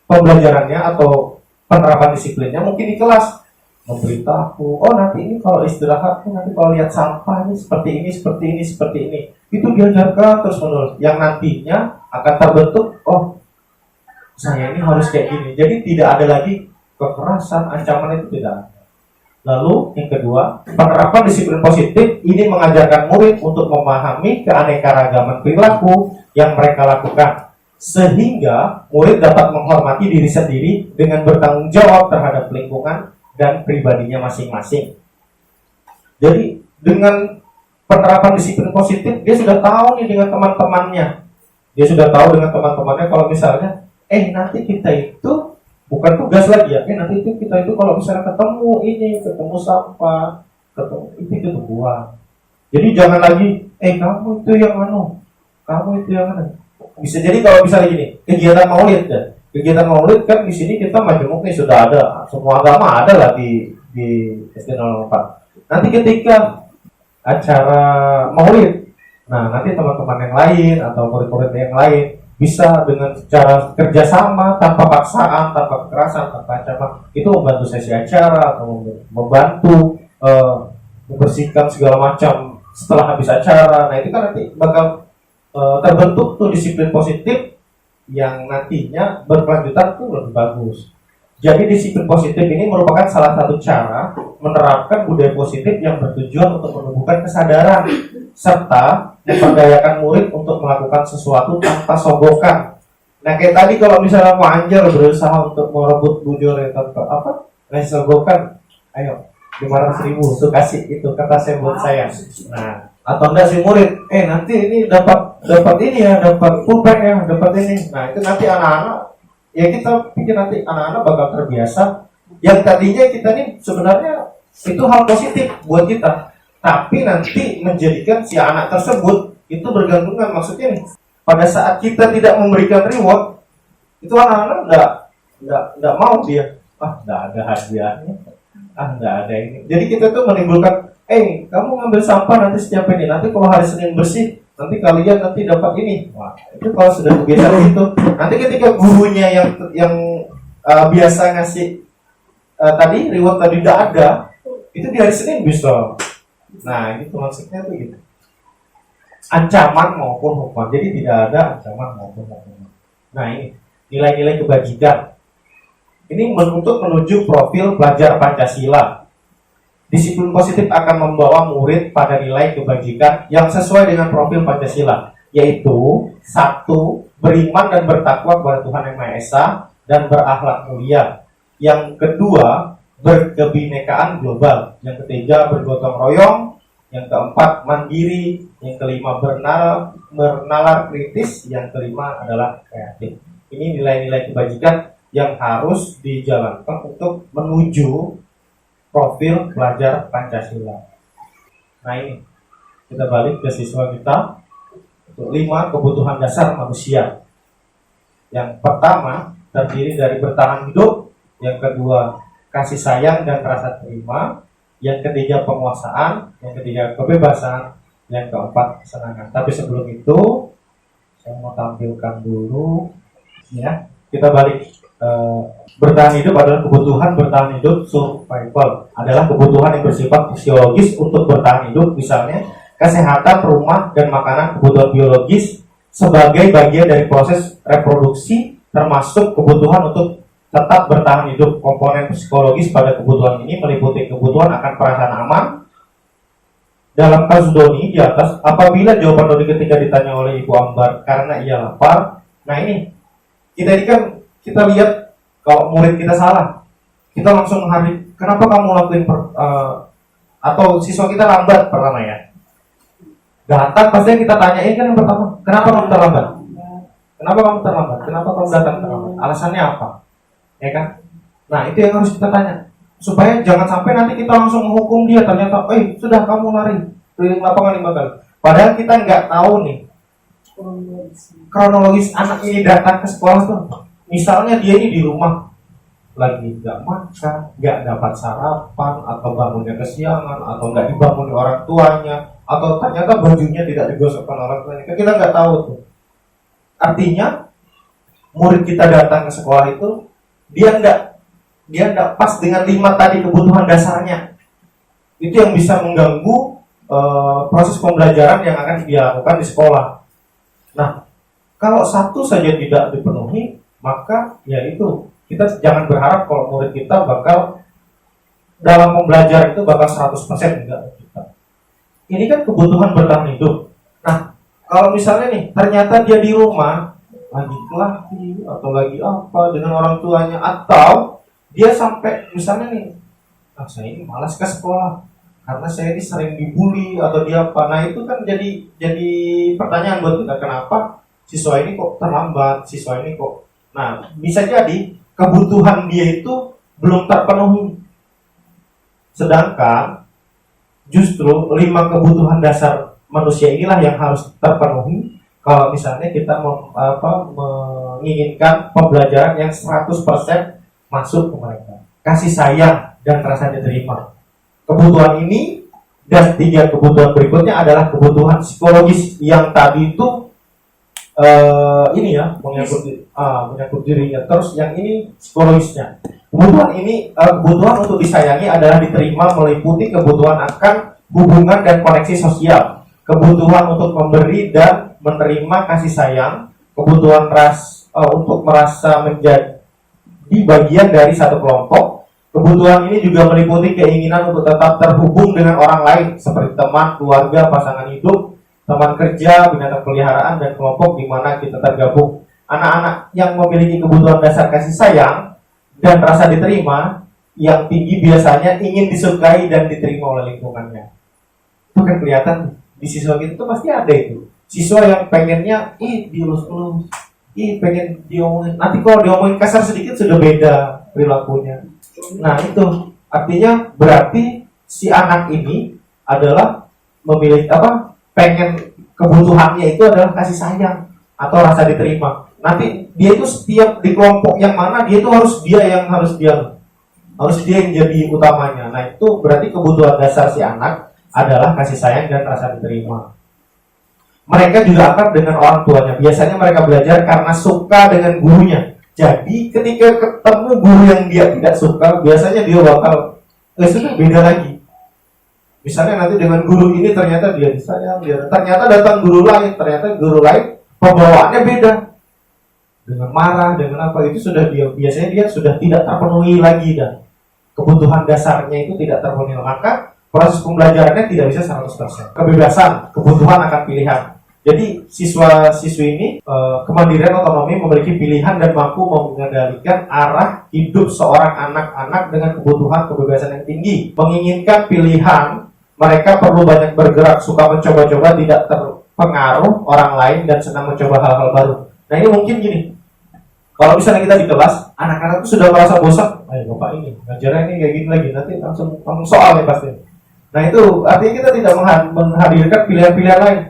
pembelajarannya atau penerapan disiplinnya mungkin di kelas, memberitahu, nanti ini kalau istirahat, nanti kalau lihat sampah ini seperti ini, seperti ini, seperti ini. Itu diajarkan terus menerus, yang nantinya akan terbentuk, saya ini harus kayak gini. Jadi tidak ada lagi kekerasan, ancaman itu tidak ada. Lalu yang kedua, penerapan disiplin positif ini mengajarkan murid untuk memahami keanekaragaman perilaku yang mereka lakukan, sehingga murid dapat menghormati diri sendiri dengan bertanggung jawab terhadap lingkungan dan pribadinya masing-masing. Jadi dengan penerapan disiplin positif, dia sudah tahu nih dengan teman-temannya. Dia sudah tahu dengan teman-temannya kalau misalnya, nanti kita itu bukan tugas lagi ya, nanti itu kita itu kalau misalnya ketemu sampah, ketemu itu buang. Jadi jangan lagi, kamu itu yang kamu itu yang Bisa jadi kalau misalnya gini, kegiatan maulid ya. Kegiatan maulid kan di sini kita majemuk nih sudah ada, semua agama ada lah di SD 04. Nanti ketika acara maulid, nah nanti teman-teman yang lain atau murid-murid yang lain bisa dengan cara kerjasama tanpa paksaan, tanpa kekerasan, tanpa ancaman, itu membantu sesi acara atau membantu membersihkan segala macam setelah habis acara. Nah itu kan nanti bakal terbentuk tuh disiplin positif yang nantinya berkelanjutan tuh lebih bagus. Jadi disiplin positif ini merupakan salah satu cara menerapkan budaya positif yang bertujuan untuk menumbuhkan kesadaran serta memperdayakan murid untuk melakukan sesuatu tanpa sogokan. Nah kayak tadi kalau misalnya Anjar berusaha untuk merebut bujur atau ngasih sogokan, ayo 500.000 tuh kasih itu kertasnya buat saya. Nah atau enggak si murid, nanti ini dapat ini ya, dapat pulpen ya, dapat ini. Nah itu nanti anak-anak ya kita pikir nanti anak-anak bakal terbiasa. Yang tadinya kita ini sebenarnya itu hal positif buat kita, tapi nanti menjadikan si anak tersebut itu bergantungan. Maksudnya nih, pada saat kita tidak memberikan reward, itu anak-anak nggak mau dia. Nggak ada hadiahnya, nggak ada ini. Jadi kita tuh menimbulkan, kamu ngambil sampah nanti setiap ini. Nanti kalau hari Senin bersih, nanti kalian nanti dapat ini. Wah, itu kalau sudah kebiasaan itu, nanti ketika gurunya yang biasa ngasih tadi reward tadi nggak ada, itu di hari Senin bisa. Nah, itu maksudnya tuh gitu. Ancaman maupun hukuman. Jadi tidak ada ancaman maupun hukuman. Nah, ini nilai-nilai kebajikan. Ini untuk menuju profil pelajar Pancasila. Disiplin positif akan membawa murid pada nilai kebajikan yang sesuai dengan profil Pancasila, yaitu 1. Beriman dan bertakwa kepada Tuhan Yang Maha Esa dan berakhlak mulia. Yang kedua, berkebinekaan global. Yang ketiga, bergotong royong. Yang keempat, mandiri. Yang kelima, bernalar kritis. Yang kelima adalah kreatif. Ini nilai-nilai kebajikan yang harus dijalankan untuk menuju profil pelajar Pancasila. Nah ini, kita balik ke siswa kita. Untuk 5 kebutuhan dasar manusia. Yang pertama, terdiri dari bertahan hidup. Yang kedua, kasih sayang dan rasa terima. Yang ketiga, penguasaan. Yang ketiga, kebebasan. Yang keempat, kesenangan. Tapi sebelum itu, saya mau tampilkan dulu ya. Kita balik. Bertahan hidup adalah kebutuhan bertahan hidup survival, adalah kebutuhan yang bersifat fisiologis untuk bertahan hidup, misalnya kesehatan, rumah, dan makanan, kebutuhan biologis sebagai bagian dari proses reproduksi, termasuk kebutuhan untuk tetap bertahan hidup. Komponen psikologis pada kebutuhan ini meliputi kebutuhan akan perasaan aman. Dalam kasus Doni di atas, apabila jawaban Doni ketika ditanya oleh Ibu Ambar karena ia lapar, nah ini ini kan kita lihat kalau murid kita salah, kita langsung menghari, kenapa kamu lakuin atau siswa kita lambat pertama ya. Datang pasti kita tanyain kan yang pertama, kenapa kamu terlambat? Kenapa kamu terlambat? Kenapa kamu datang terlambat? Alasannya apa? Ya kan? Nah itu yang harus kita tanya, supaya jangan sampai nanti kita langsung menghukum dia. Ternyata, sudah kamu lari keliling lapangan 5 kali. Padahal kita nggak tahu nih kronologis anak ini datang ke sekolah tuh. Misalnya dia ini di rumah lagi nggak makan, nggak dapat sarapan, atau bangunnya kesiangan, atau nggak dibangun orang tuanya, atau ternyata bajunya tidak digosokkan orang tuanya. Kita nggak tahu tuh. Artinya murid kita datang ke sekolah itu dia nggak pas dengan 5 tadi kebutuhan dasarnya. Itu yang bisa mengganggu proses pembelajaran yang akan dia lakukan di sekolah. Nah, kalau satu saja tidak dipenuhi, maka ya itu kita jangan berharap kalau murid kita bakal dalam pembelajaran itu bakal 100% enggak kita. Ini kan kebutuhan bertahan hidup. Nah, kalau misalnya nih ternyata dia di rumah lagi kelahi atau lagi apa dengan orang tuanya, atau dia sampai misalnya nih, saya ini malas ke sekolah karena saya ini sering dibully atau dia apa. Nah itu kan jadi pertanyaan buat kita, kenapa siswa ini kok terlambat, siswa ini kok. Nah bisa jadi kebutuhan dia itu belum terpenuhi, sedangkan justru 5 kebutuhan dasar manusia inilah yang harus terpenuhi kalau misalnya kita menginginkan pembelajaran yang 100% masuk ke mereka. Kasih sayang dan rasa diterima. Kebutuhan ini dan 3 kebutuhan berikutnya adalah kebutuhan psikologis yang tadi itu menyangkut dirinya. Terus yang ini psikologisnya. Kebutuhan ini kebutuhan untuk disayangi adalah diterima, meliputi kebutuhan akan hubungan dan koneksi sosial, kebutuhan untuk memberi dan menerima kasih sayang, kebutuhan untuk merasa menjadi bagian dari satu kelompok. Kebutuhan ini juga meliputi keinginan untuk tetap terhubung dengan orang lain seperti teman, keluarga, pasangan hidup, teman kerja, binatang peliharaan, dan kelompok di mana kita tergabung. Anak-anak yang memiliki kebutuhan dasar kasih sayang dan rasa diterima yang tinggi biasanya ingin disukai dan diterima oleh lingkungannya. Itu kan kelihatan di siswa kita itu pasti ada itu. Siswa yang pengennya dielus-elus, pengen diomongin. Nanti kalau diomongin kasar sedikit sudah beda perilakunya. Nah itu artinya berarti si anak ini adalah memiliki pengen kebutuhannya itu adalah kasih sayang atau rasa diterima. Nanti dia itu setiap di kelompok yang mana dia itu harus dia yang jadi utamanya. Nah itu berarti kebutuhan dasar si anak adalah kasih sayang dan rasa diterima. Mereka juga akrab dengan orang tuanya. Biasanya mereka belajar karena suka dengan gurunya. Jadi ketika ketemu guru yang dia tidak suka, biasanya dia bakal sudah beda lagi. Misalnya nanti dengan guru ini ternyata dia disayang, ternyata datang guru lain, ternyata guru lain pembawaannya beda. Dengan marah, dengan apa itu sudah biasanya dia sudah tidak terpenuhi lagi dan kebutuhan dasarnya itu tidak terpenuhi. Maka proses pembelajarannya tidak bisa 100%. Kebebasan, kebutuhan akan pilihan. Jadi siswa-siswi ini kemandirian otonomi memiliki pilihan dan mampu mengendalikan arah hidup seorang anak-anak dengan kebutuhan kebebasan yang tinggi. Menginginkan pilihan, mereka perlu banyak bergerak, suka mencoba-coba, tidak terpengaruh orang lain dan senang mencoba hal-hal baru. Nah ini mungkin gini, kalau misalnya kita di kelas, anak-anak itu sudah merasa bosan, bapak ini ngajarnya ini kayak gini lagi, nanti langsung soal ya pasti. Nah itu artinya kita tidak menghadirkan pilihan-pilihan lain.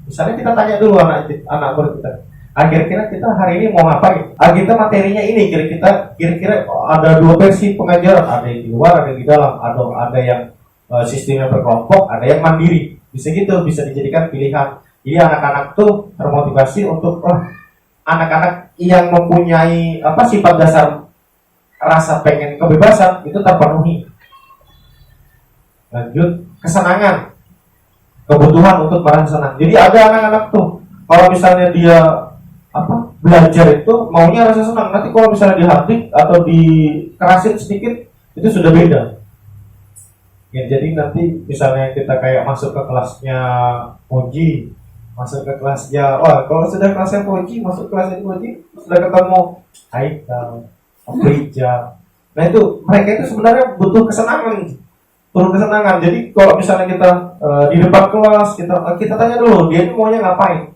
Misalnya kita tanya dulu anak murid kita, kira-kira kita hari ini mau ngapain? Kita materinya ini, kira-kira ada 2 versi pengajaran, ada yang di luar, ada yang di dalam, ada yang sistemnya berkelompok, ada yang mandiri. Bisa gitu, bisa dijadikan pilihan. Jadi anak-anak tuh termotivasi untuk anak-anak yang mempunyai sifat dasar rasa pengen kebebasan itu terpenuhi. Lanjut, kesenangan. Kebutuhan untuk merasa senang. Jadi ada anak-anak tuh kalau misalnya dia belajar itu maunya rasa senang. Nanti kalau misalnya dihardik atau dikerasin sedikit itu sudah beda. Ya, jadi nanti misalnya kita kayak masuk ke kelasnya Moji, masuk ke kelasnya, kalau sudah kelasnya Moji, masuk kelasnya Moji, sudah ketemu Haikal, Aprija. Nah itu mereka itu sebenarnya butuh kesenangan. Jadi kalau misalnya kita di depan kelas kita tanya dulu dia ini maunya ngapain.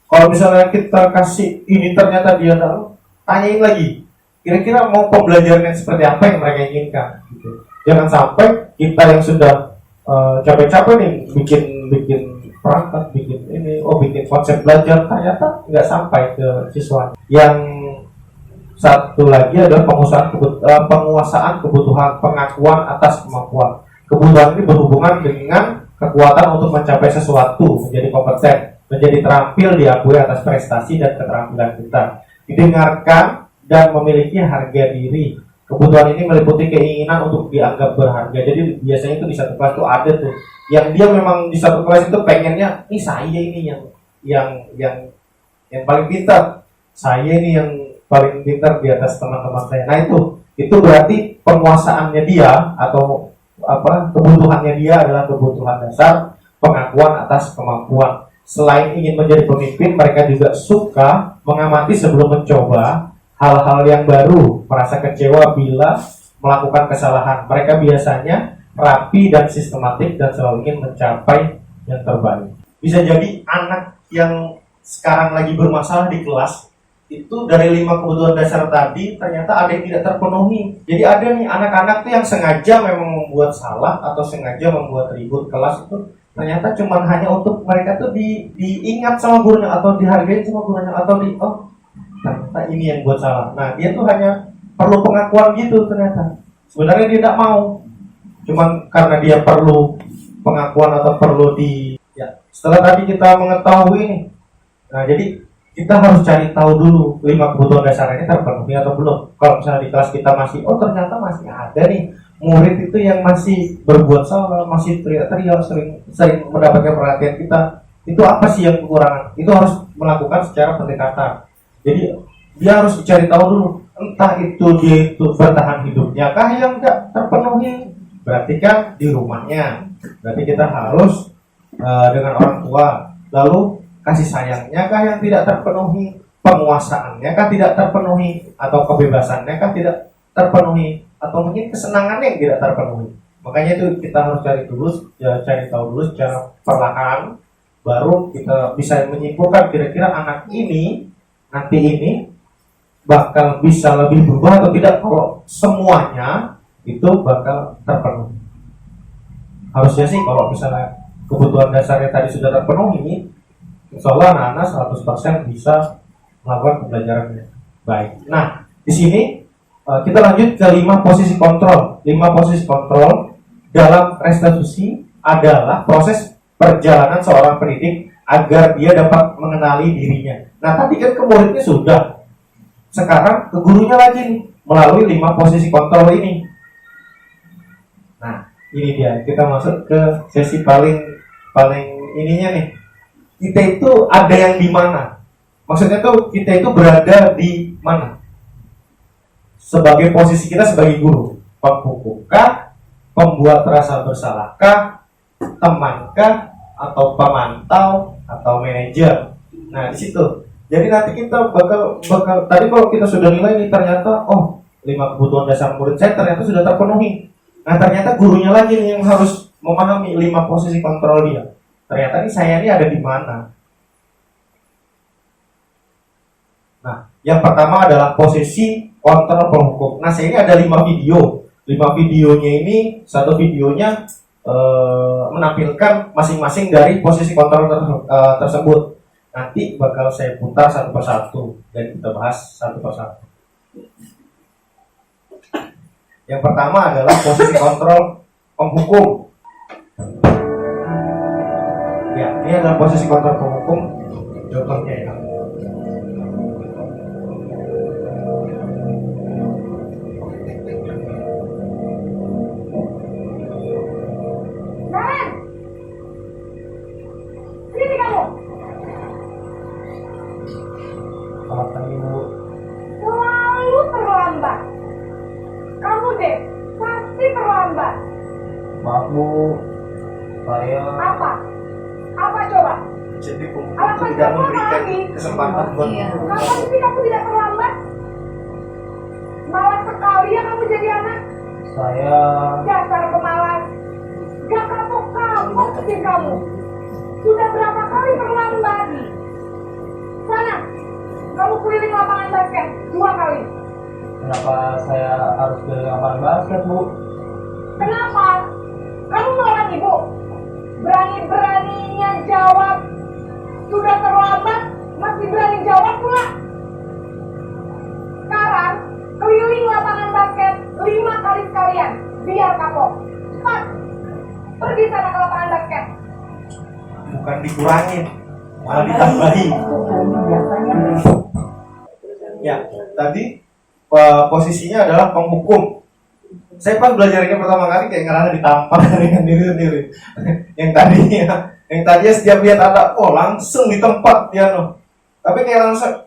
Kalau misalnya kita kasih ini ternyata dia tahu, tanyain lagi. Kira-kira mau pembelajaran seperti apa yang mereka inginkan. Gitu. Jangan sampai kita yang sudah capek-capek nih bikin perangkat, bikin konsep belajar ternyata nggak sampai ke siswa. Yang satu lagi adalah penguasaan kebutuhan, pengakuan atas kemampuan. Kebutuhan ini berhubungan dengan kekuatan untuk mencapai sesuatu, menjadi kompeten, menjadi terampil diakui atas prestasi dan keterampilan kita, didengarkan dan memiliki harga diri. Kebutuhan ini meliputi keinginan untuk dianggap berharga. Jadi biasanya itu di satu kelas tuh ada tuh yang dia memang di satu kelas itu pengennya, saya ini yang paling pintar, saya ini yang paling pintar di atas teman-teman saya. Nah itu berarti penguasaannya dia atau kebutuhannya dia adalah kebutuhan dasar, pengakuan atas kemampuan. Selain ingin menjadi pemimpin, mereka juga suka mengamati sebelum mencoba hal-hal yang baru, merasa kecewa bila melakukan kesalahan. Mereka biasanya rapi dan sistematik dan selalu ingin mencapai yang terbaik. Bisa jadi anak yang sekarang lagi bermasalah di kelas itu dari 5 kebutuhan dasar tadi ternyata ada yang tidak terpenuhi. Jadi ada nih anak-anak tuh yang sengaja memang membuat salah atau sengaja membuat ribut kelas itu ternyata cuma hanya untuk mereka tuh diingat sama gurunya atau dihargai sama gurunya atau ternyata ini yang buat salah. Nah dia tuh hanya perlu pengakuan gitu ternyata. Sebenarnya dia tidak mau. Cuman karena dia perlu pengakuan atau perlu setelah tadi kita mengetahui ini. Nah jadi kita harus cari tahu dulu 5 kebutuhan dasar ini terpenuhi atau belum. Kalau misalnya di kelas kita masih, ternyata masih ada nih murid itu yang masih berbuat salah, masih teriak-teriak, sering mendapatkan perhatian kita. Itu apa sih yang kekurangan? Itu harus melakukan secara pendekatan. Jadi dia harus cari tahu dulu, entah itu dia itu bertahan hidupnya kah yang tidak terpenuhi. Berarti kan di rumahnya. Berarti kita harus dengan orang tua. Lalu kasih sayangnya kah yang tidak terpenuhi, penguasaannya kah tidak terpenuhi, atau kebebasannya kah tidak terpenuhi, atau mungkin kesenangannya yang tidak terpenuhi. Makanya itu kita harus cari tahu dulu secara perlahan, baru kita bisa menyimpulkan kira-kira anak ini nanti ini bakal bisa lebih berubah atau tidak kalau semuanya itu bakal terpenuhi. Harusnya sih kalau misalnya kebutuhan dasarnya tadi sudah terpenuhi, insya Allah anak-anak 100% bisa melakukan pembelajarannya baik. Nah, di sini kita lanjut ke 5 posisi kontrol. 5 posisi kontrol dalam restitusi adalah proses perjalanan seorang pendidik agar dia dapat mengenali dirinya. Nah, tadi kan ke muridnya sudah. Sekarang ke gurunya lagi nih, melalui 5 posisi kontrol ini. Nah, ini dia. Kita masuk ke sesi paling ininya nih. Kita itu ada yang di mana? Maksudnya tuh kita itu berada di mana? Sebagai posisi kita sebagai guru, pembukunkah, pembuat rasa bersalahkah, temankah, atau pemantau, atau manajer? Nah di situ. Jadi nanti kita bakal tadi kalau kita sudah nilai ini ternyata 5 kebutuhan dasar murid saya ternyata sudah terpenuhi. Nah ternyata gurunya lagi nih yang harus memahami 5 posisi kontrol dia. Ternyata ini saya ini ada di mana. Nah, yang pertama adalah posisi kontrol penghukum. Nah, saya ini ada 5 video. 5 videonya ini, satu videonya menampilkan masing-masing dari posisi kontrol tersebut. Nanti bakal saya putar satu persatu dan kita bahas satu persatu. Yang pertama adalah posisi kontrol penghukum. Ya, ini adalah posisi kontrol penghukum. Contohnya ya. Saya Apa? Apa coba? Jadi penghukum Alasan itu tidak kamu memberikan apa lagi? kesempatan buat Iya. Kenapa sih kamu tidak terlambat? Malas sekali ya kamu jadi anak. saya Dasar pemalas. Gak kapok-kapok sih kamu. Sudah berapa kali terlambat? Sana, kamu keliling lapangan basket 2 kali. kenapa saya harus ke lapangan basket, Bu? Kenapa? Kamu melawan ibu? Berani-beraninya jawab. Sudah terlambat, masih berani jawab pula. Sekarang, keliling lapangan basket 5 kali sekalian. Biar kapok. Cepat. Pergi sana ke lapangan basket. bukan dikurangin, malah ditambahin. Ya, tadi posisinya adalah penghukum. Saya pas belajar ini pertama kali kayak ngerasa ditampar dengan diri sendiri. yang tadinya setiap lihat ada, oh langsung di tempat dia no. Tapi kayak langsung,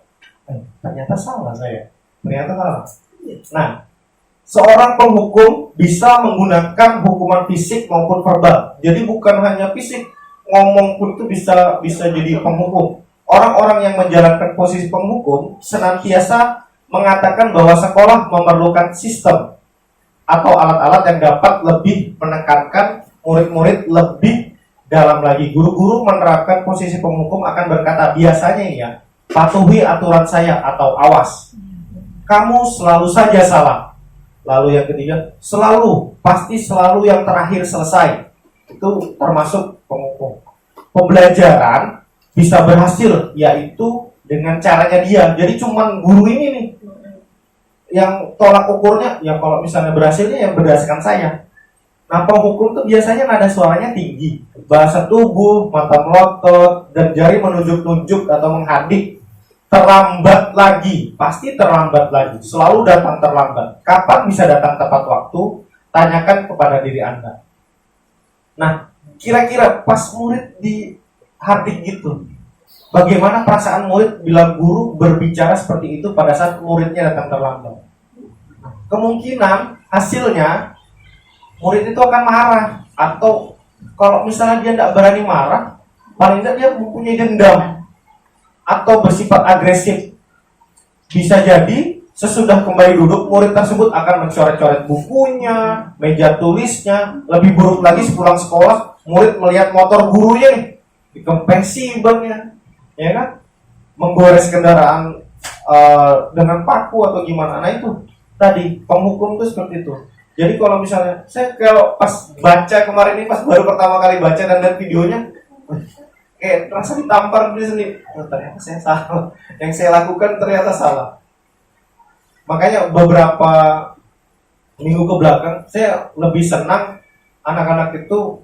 ternyata salah saya. Ternyata salah. Nah, seorang penghukum bisa menggunakan hukuman fisik maupun verbal. Jadi bukan hanya fisik, ngomong pun itu bisa jadi penghukum. Orang-orang yang menjalankan posisi penghukum senantiasa mengatakan bahwa sekolah memerlukan sistem atau alat-alat yang dapat lebih menekankan murid-murid lebih dalam lagi. Guru-guru menerapkan posisi penghukum akan berkata, biasanya ya, patuhi aturan saya atau awas. Kamu selalu saja salah. Lalu yang ketiga, pasti selalu yang terakhir selesai. Itu termasuk penghukum. Pembelajaran bisa berhasil, yaitu dengan caranya dia. Jadi cuman guru ini nih yang tolak ukurnya, ya kalau misalnya berhasilnya ya berdasarkan saya. Nah, penghukum tuh biasanya nada suaranya tinggi, bahasa tubuh, mata melotot, dan jari menunjuk-nunjuk atau menghadik. Terlambat lagi, pasti terlambat lagi, selalu datang terlambat. Kapan bisa datang tepat waktu? Tanyakan kepada diri Anda. Nah, kira-kira pas murid dihadik gitu, bagaimana perasaan murid bila guru berbicara seperti itu pada saat muridnya datang terlambat? Kemungkinan hasilnya murid itu akan marah, atau kalau misalnya dia tidak berani marah, paling tidak dia mempunyai dendam atau bersifat agresif. Bisa jadi sesudah kembali duduk, murid tersebut akan mencoret-coret bukunya, meja tulisnya. Lebih buruk lagi sepulang sekolah, murid melihat motor gurunya nih dikempesi bannya, ya kan, menggores kendaraan dengan paku atau gimana. Nah itu tadi penghukum itu seperti itu. Jadi kalau misalnya saya kalau pas baca kemarin ini, pas baru pertama kali baca dan lihat videonya, kayak rasa ditampar diri sendiri. Oh, ternyata saya salah. Yang saya lakukan ternyata salah. Makanya beberapa minggu ke belakang saya lebih senang anak-anak itu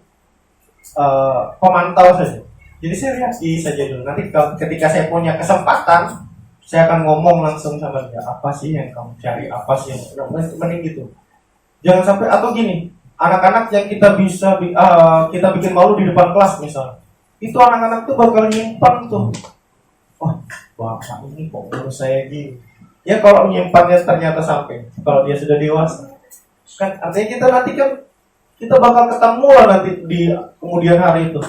pemantau saja. Jadi saya reaksi saja dulu. Nanti ketika saya punya kesempatan, saya akan ngomong langsung sama dia. Apa sih yang kamu cari? Apa sih yang mending gitu. Jangan sampai, atau gini, anak-anak yang kita bikin malu di depan kelas misalnya, itu anak-anak tuh bakal nyimpan tuh. Wah, bapak ini kok menurut saya gini. Ya kalau menyimpannya ternyata sampai kalau dia sudah dewasa, kan artinya kita nanti kan kita bakal ketemu lah nanti di kemudian hari itu.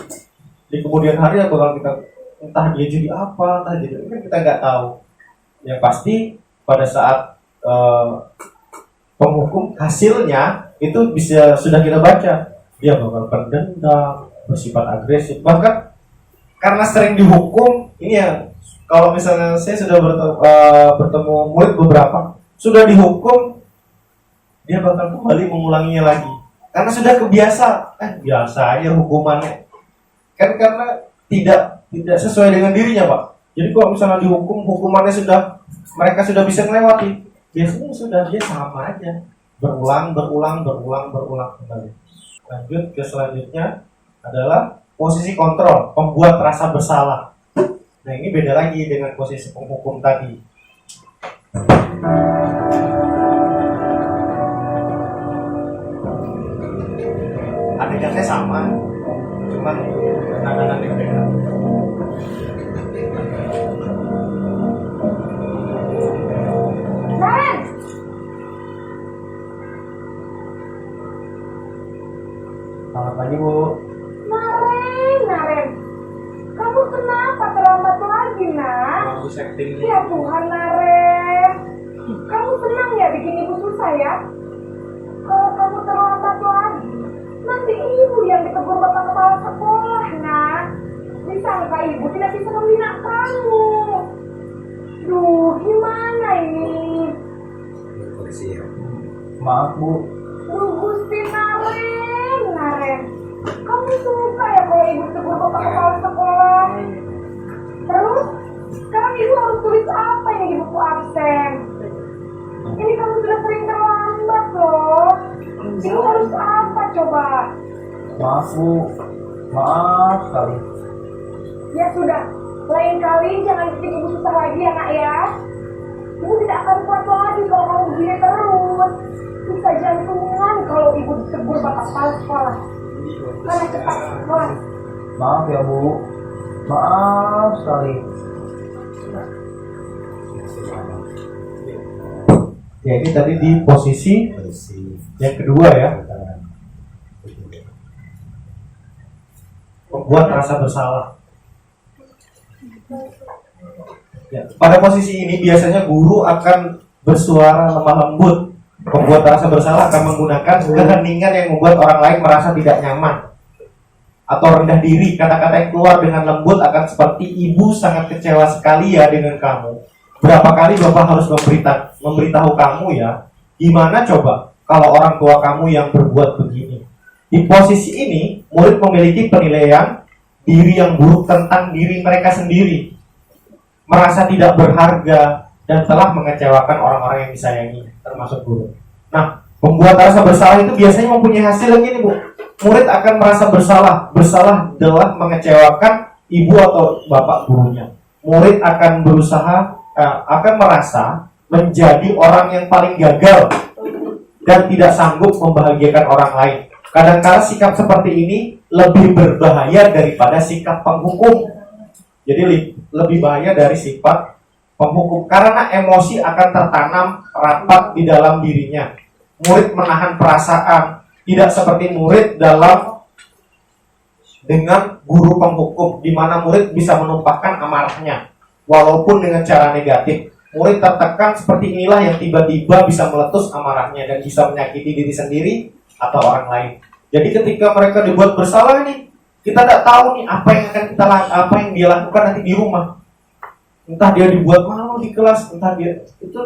Di kemudian hari ya bakal kita, entah dia jadi apa, entah jadi kan kita nggak tahu. Yang pasti pada saat penghukum hasilnya itu bisa sudah kita baca, dia bakal berdendam, bersifat agresif, bahkan karena sering dihukum. Ini ya, kalau misalnya saya sudah bertemu murid beberapa sudah dihukum, dia bakal kembali mengulanginya lagi karena sudah kebiasa. Biasa aja hukumannya kan, karena tidak sesuai dengan dirinya, Pak. Jadi kalau misalnya dihukum, hukumannya mereka sudah bisa melewati, biasanya sudah dia sama aja, berulang kembali. Lanjut ke selanjutnya adalah posisi kontrol, pembuat rasa bersalah. Nah ini beda lagi dengan posisi penghukum tadi. Adegannya sama, cuman penanganannya beda. Selamat pagi, Bu. Nah, bagus actingnya. Ya Tuhan, Naren. Kamu senang ya bikin ibu susah ya? Kalau kamu terlambat lagi, nanti ibu yang ditegur bapak kepala sekolah, nak. Disangka ibu tidak bisa membina kamu. Duh, gimana ini? Maaf Bu. Duh, Gusti Naren. Kamu suka ya kalau ibu tegur bapak kepala sekolah? Terus, sekarang ibu harus tulis apa yang di buku absen? Ini kamu sudah sering terlambat loh. Ibu harus apa coba? Maaf Bu. Maaf sekali. Ya sudah, lain kali jangan bikin ibu susah lagi ya nak ya. Ibu tidak akan kuat lagi kalau kamu begini terus. Bisa jantungan kalau ibu ditegur bapak kepala sekolah. Mana cepat keluar. Maaf ya Bu. Maaf sekali. Ya ini tadi di posisi yang kedua ya. Membuat rasa bersalah. Ya, pada posisi ini biasanya guru akan bersuara lemah lembut. Membuat rasa bersalah akan menggunakan keheningan yang membuat orang lain merasa tidak nyaman atau rendah diri. Kata-kata yang keluar dengan lembut akan seperti, ibu sangat kecewa sekali ya dengan kamu. Berapa kali bapak harus memberitahu kamu ya. Gimana coba kalau orang tua kamu yang berbuat begini. Di posisi ini, murid memiliki penilaian diri yang buruk tentang diri mereka sendiri, merasa tidak berharga dan telah mengecewakan orang-orang yang disayangi, termasuk guru. Nah, pembuat rasa bersalah itu biasanya mempunyai hasil yang gini Bu. Murid akan merasa bersalah adalah mengecewakan ibu atau bapak gurunya. Murid akan akan merasa menjadi orang yang paling gagal dan tidak sanggup membahagiakan orang lain. Kadang-kadang sikap seperti ini lebih berbahaya daripada sikap penghukum. Jadi lebih bahaya dari sifat penghukum karena emosi akan tertanam rapat di dalam dirinya. Murid menahan perasaan, tidak seperti murid dengan guru penghukum, di mana murid bisa menumpahkan amarahnya walaupun dengan cara negatif. Murid tertekan seperti inilah yang tiba-tiba bisa meletus amarahnya dan bisa menyakiti diri sendiri atau orang lain. Jadi ketika mereka dibuat bersalah nih, kita tidak tahu nih apa yang dia lakukan nanti di rumah. Entah dia dibuat malu di kelas, entah dia itu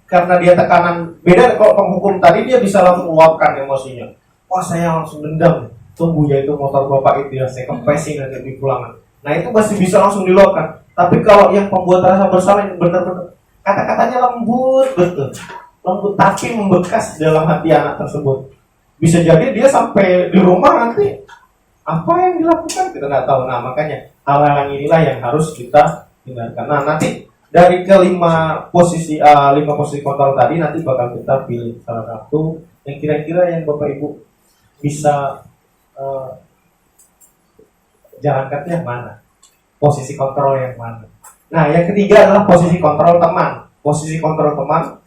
karena dia tekanan. Beda kalau penghukum tadi dia bisa langsung meluapkan emosinya. Wah saya langsung dendam, tunggu ya itu motor bapak itu ya saya kempesin nanti di pulangan. Nah itu masih bisa langsung diluapkan. Tapi kalau yang pembuat rasa bersalah ini benar-benar kata-katanya lembut betul, lembut tapi membekas dalam hati anak tersebut. Bisa jadi dia sampai di rumah nanti apa yang dilakukan kita nggak tahu. Nah makanya hal-hal inilah yang harus kita hindarkan. Nah nanti dari kelima posisi kontrol tadi nanti bakal kita pilih salah satu yang kira-kira yang Bapak Ibu bisa jalankan yang mana, posisi kontrol yang mana. Nah yang ketiga adalah posisi kontrol teman. Posisi kontrol teman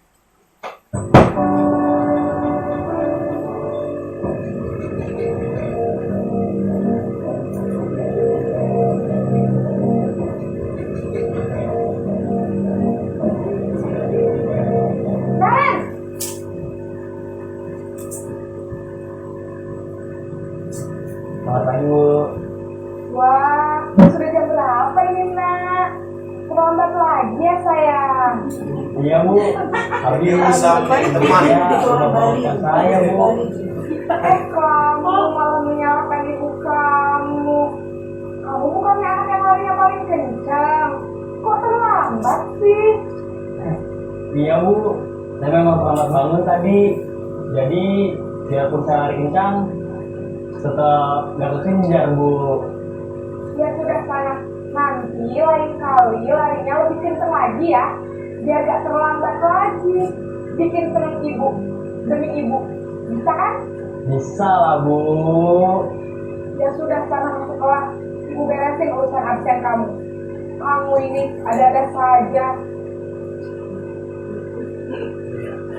Iya Bu, tapi bisa teman ya, saya Bu. Kamu malah menyalahkan ibu kamu. Kamu bukannya anak yang larinya paling kencang. Kok terlambat sih? Iya Bu, saya memang terlambat banget tadi. Jadi biarpun saya lari kencang, tetap nggak kekejar Bu. Ya sudah sana, nanti lain kali larinya lebih kencang lagi ya. Biar gak terlambat lagi. Bikin seneng ibu demi ibu. Bisa kan? Bisa lah Bu. Ya sudah sana masuk kelas. Ibu beresin urusan absen kamu. Kamu ini ada-ada saja.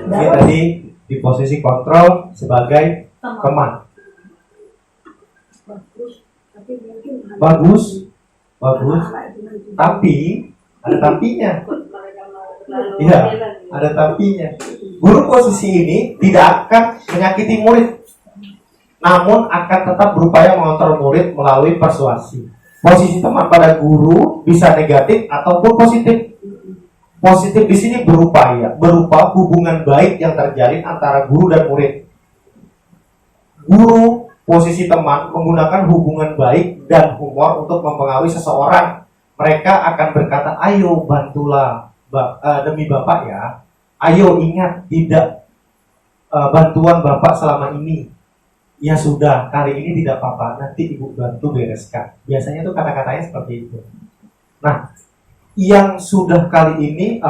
Dia tadi di posisi kontrol sebagai teman. Bagus. Tapi Ada tapinya. Mereka lalu Iya, jalan. ada tapinya. Guru posisi ini tidak akan menyakiti murid, namun akan tetap berupaya mengontrol murid melalui persuasi. Posisi teman pada guru bisa negatif ataupun positif. Positif di sini berupa hubungan baik yang terjalin antara guru dan murid. Guru posisi teman menggunakan hubungan baik dan humor untuk mempengaruhi seseorang. Mereka akan berkata, ayo bantulah demi Bapak ya. Ayo ingat tidak bantuan Bapak selama ini. Ya sudah, kali ini tidak apa-apa, nanti Ibu bantu bereskan. Biasanya tuh kata-katanya seperti itu. Nah, yang sudah kali ini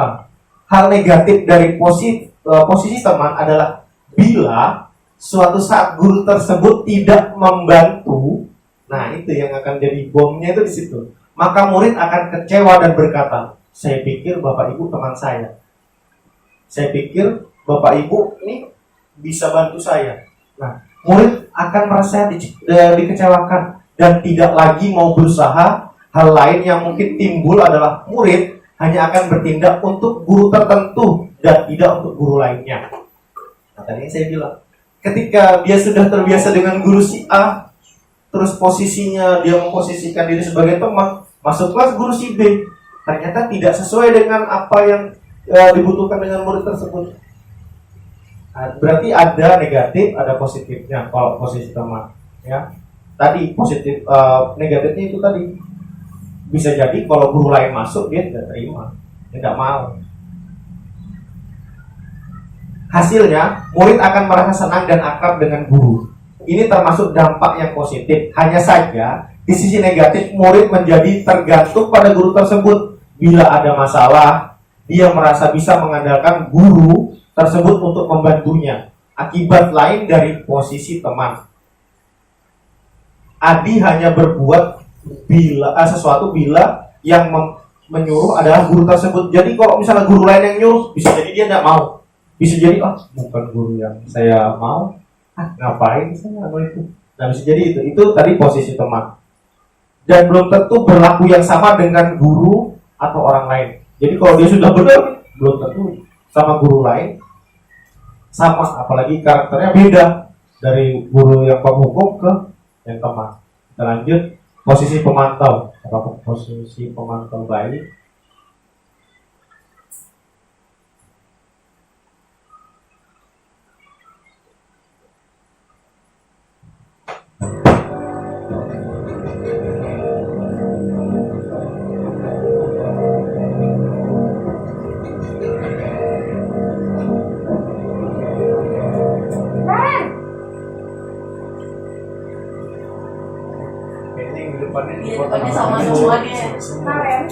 hal negatif dari posisi teman adalah bila suatu saat guru tersebut tidak membantu. Nah, itu yang akan jadi bomnya itu di situ. Maka murid akan kecewa dan berkata, saya pikir Bapak Ibu teman saya. Saya pikir Bapak Ibu ini bisa bantu saya. Nah, murid akan merasa dikecewakan dan tidak lagi mau berusaha. Hal lain yang mungkin timbul adalah murid hanya akan bertindak untuk guru tertentu dan tidak untuk guru lainnya. Nah, tadi saya bilang, ketika dia sudah terbiasa dengan guru si A, terus posisinya dia memposisikan diri sebagai teman, masuk kelas guru si B, ternyata tidak sesuai dengan apa yang dibutuhkan dengan murid tersebut. Nah, berarti ada negatif, ada positifnya kalau posisi teman. Ya, tadi positif, negatifnya itu tadi bisa jadi kalau guru lain masuk dia tidak terima, dia tidak mau. Hasilnya, murid akan merasa senang dan akrab dengan guru. Ini termasuk dampak yang positif. Hanya saja, di sisi negatif, murid menjadi tergantung pada guru tersebut. Bila ada masalah, dia merasa bisa mengandalkan guru tersebut untuk membantunya. Akibat lain dari posisi teman. Adi hanya berbuat sesuatu bila yang menyuruh adalah guru tersebut. Jadi kalau misalnya guru lain yang nyuruh, bisa jadi dia tidak mau. Bisa jadi, bukan guru yang saya mau, ngapain saya mau itu. Nah, bisa jadi itu tadi posisi teman. Dan belum tentu berlaku yang sama dengan guru atau orang lain. Jadi kalau dia sudah benar, belum tentu sama guru lain sama, apalagi karakternya beda dari guru yang penghukum ke yang teman. Kita lanjut, posisi pemantau. Apakah posisi pemantau baik? Karen,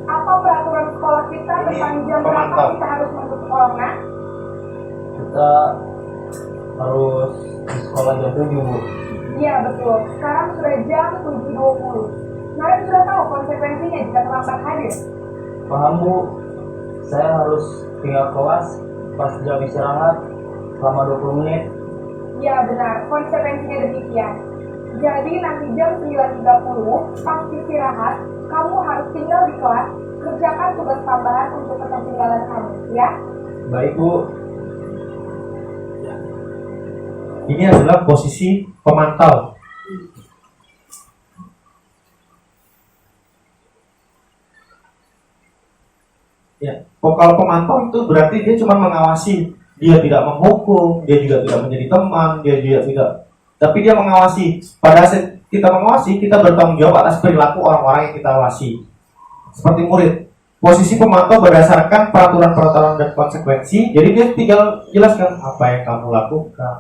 apa peraturan sekolah kita tentang jam berapa kita harus masuk sekolah, Nak? Kita harus di sekolah jam 7, Bu. Iya, betul. Sekarang sudah jam 7.20. Karen sudah tahu konsekuensinya jika terlambat hadir. Paham, Bu. Saya harus tinggal kelas pas jam istirahat selama 20 menit. Iya, benar. Konsekuensinya demikian. Jadi nanti jam 9.30 pas istirahat, kamu harus tinggal di kelas, kerjakan tugas tambahan untuk ketertinggalan kamu, ya? Baik, Bu. Ini adalah posisi pemantau. Ya, kalau pemantau itu berarti dia cuma mengawasi, dia tidak menghukum, dia juga tidak menjadi teman, dia juga tidak, tapi dia mengawasi. Pada saat kita mengawasi, kita bertanggung jawab atas perilaku orang-orang yang kita awasi. Seperti murid, posisi pemantau berdasarkan peraturan-peraturan dan konsekuensi. Jadi dia tinggal jelaskan apa yang kamu lakukan.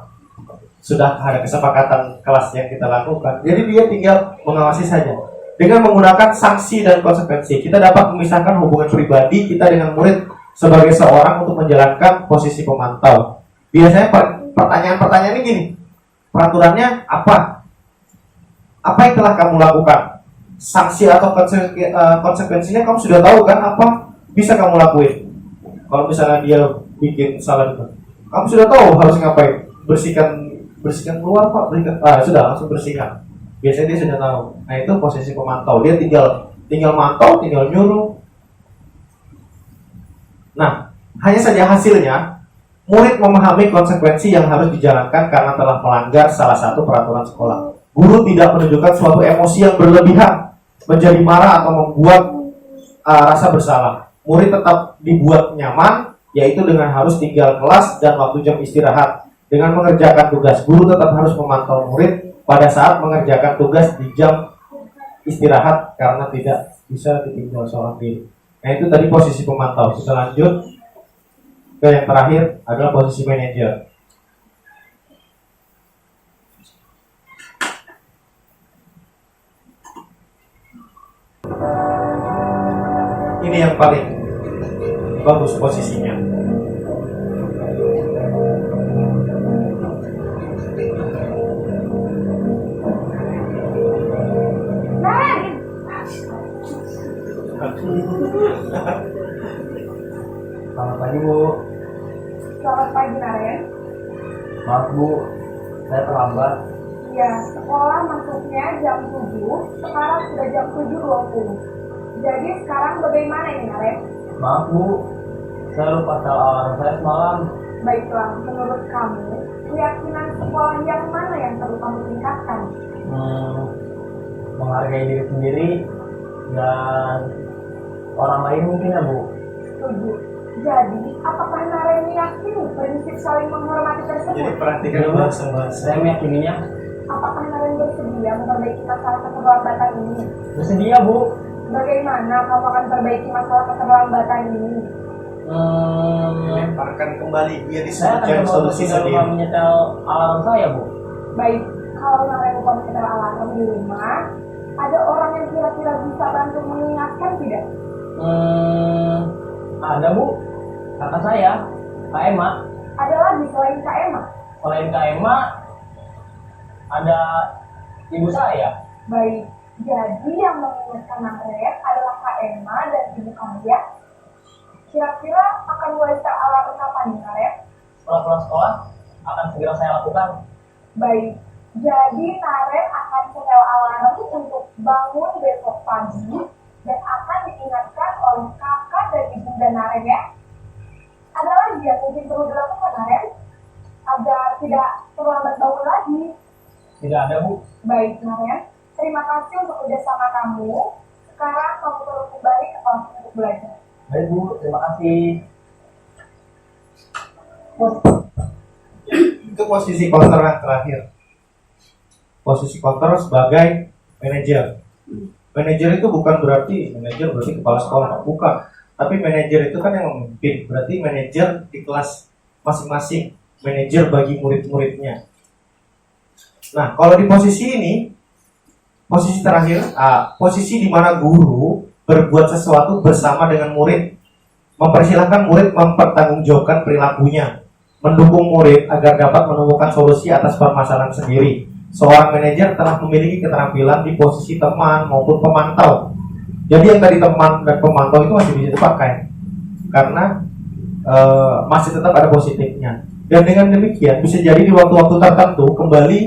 Sudah ada kesepakatan kelas yang kita lakukan. Jadi dia tinggal mengawasi saja. Dengan menggunakan sanksi dan konsekuensi, kita dapat memisahkan hubungan pribadi kita dengan murid sebagai seorang untuk menjalankan posisi pemantau. Biasanya pertanyaan-pertanyaan ini gini, peraturannya apa? Apa yang telah kamu lakukan? Sanksi atau konsekuensinya kamu sudah tahu kan? Apa bisa kamu lakuin? Kalau misalnya dia bikin salah itu, kamu sudah tahu harus ngapain? Bersihkan keluar, Pak. Sudah langsung bersihkan. Biasanya dia sudah tahu. Nah, itu posisi pemantau. Dia tinggal mantau, tinggal nyuruh. Nah, hanya saja hasilnya, murid memahami konsekuensi yang harus dijalankan karena telah melanggar salah satu peraturan sekolah. Guru tidak menunjukkan suatu emosi yang berlebihan, menjadi marah atau membuat rasa bersalah. Murid tetap dibuat nyaman, yaitu dengan harus tinggal kelas dan waktu jam istirahat. Dengan mengerjakan tugas, guru tetap harus memantau murid pada saat mengerjakan tugas di jam istirahat karena tidak bisa ditinggal seorang diri. Nah, itu tadi posisi pemantau. Kita lanjut ke yang terakhir adalah posisi manajer. Ini yang paling bagus posisinya. Selamat pagi Bu. Selamat pagi Naren. Maaf Bu, saya terlambat. Ya, sekolah masuknya jam 7, sekarang sudah jam 7.20. Jadi sekarang bagaimana ini Naren? Maaf Bu, saya lupa setel alarm saya semalam. Baiklah, menurut kamu, keyakinan sekolah yang mana yang perlu kamu tingkatkan? Menghargai diri sendiri dan orang lain mungkin ya Bu. Setuju. Jadi, apakah Naren meyakini prinsip saling menghormati tersebut? Jadi perhatikan bahasa-bahasa. Saya meyakininya. Apakah Naren bersedia memperbaiki masalah keterlambatan ini? Bersedia Bu. Bagaimana kamu akan perbaiki masalah keterlambatan ini? Lemparkan kembali biar Saya akan cari coba solusi untuk sendiri. menyetel alarm saya Bu. Baik, kalau Naren lupa menyetel alarm di rumah, ada orang yang kira-kira bisa bantu mengingatkan tidak? Ada Bu, kakak saya, Kak Emma. Ada lagi selain Kak Emma? Selain Kak Emma, ada ibu saya. Baik, jadi yang mengingatkan Naren adalah Kak Emma dan ibu kamu ya? Kira-kira akan mulai setel alarm kapan nih Naren? Setelah pulang sekolah, akan segera saya lakukan. Baik, jadi Naren akan setel alarm untuk bangun besok pagi dan akan diingatkan oleh kakak dan ibunda Naren ya. Ada lagi yang mungkin perlu dilakukan Naren agar tidak terlambat bangun lagi. Tidak ada Bu. Baik Naren, terima kasih untuk kerjasama kamu. Sekarang kamu perlu kembali ke kelas untuk belajar. Baik Bu, terima kasih. Itu posisi counter yang terakhir. Posisi counter sebagai manajer. Manajer itu bukan berarti kepala sekolah, bukan. Tapi manajer itu kan yang memimpin. Berarti manajer di kelas masing-masing, manajer bagi murid-muridnya. Nah, kalau di posisi ini, posisi terakhir, posisi di mana guru berbuat sesuatu bersama dengan murid, mempersilahkan murid mempertanggungjawabkan perilakunya, mendukung murid agar dapat menemukan solusi atas permasalahan sendiri. Seorang manajer telah memiliki keterampilan di posisi teman maupun pemantau. Jadi yang tadi teman dan pemantau itu masih bisa dipakai karena masih tetap ada positifnya. Dan dengan demikian bisa jadi di waktu-waktu tertentu kembali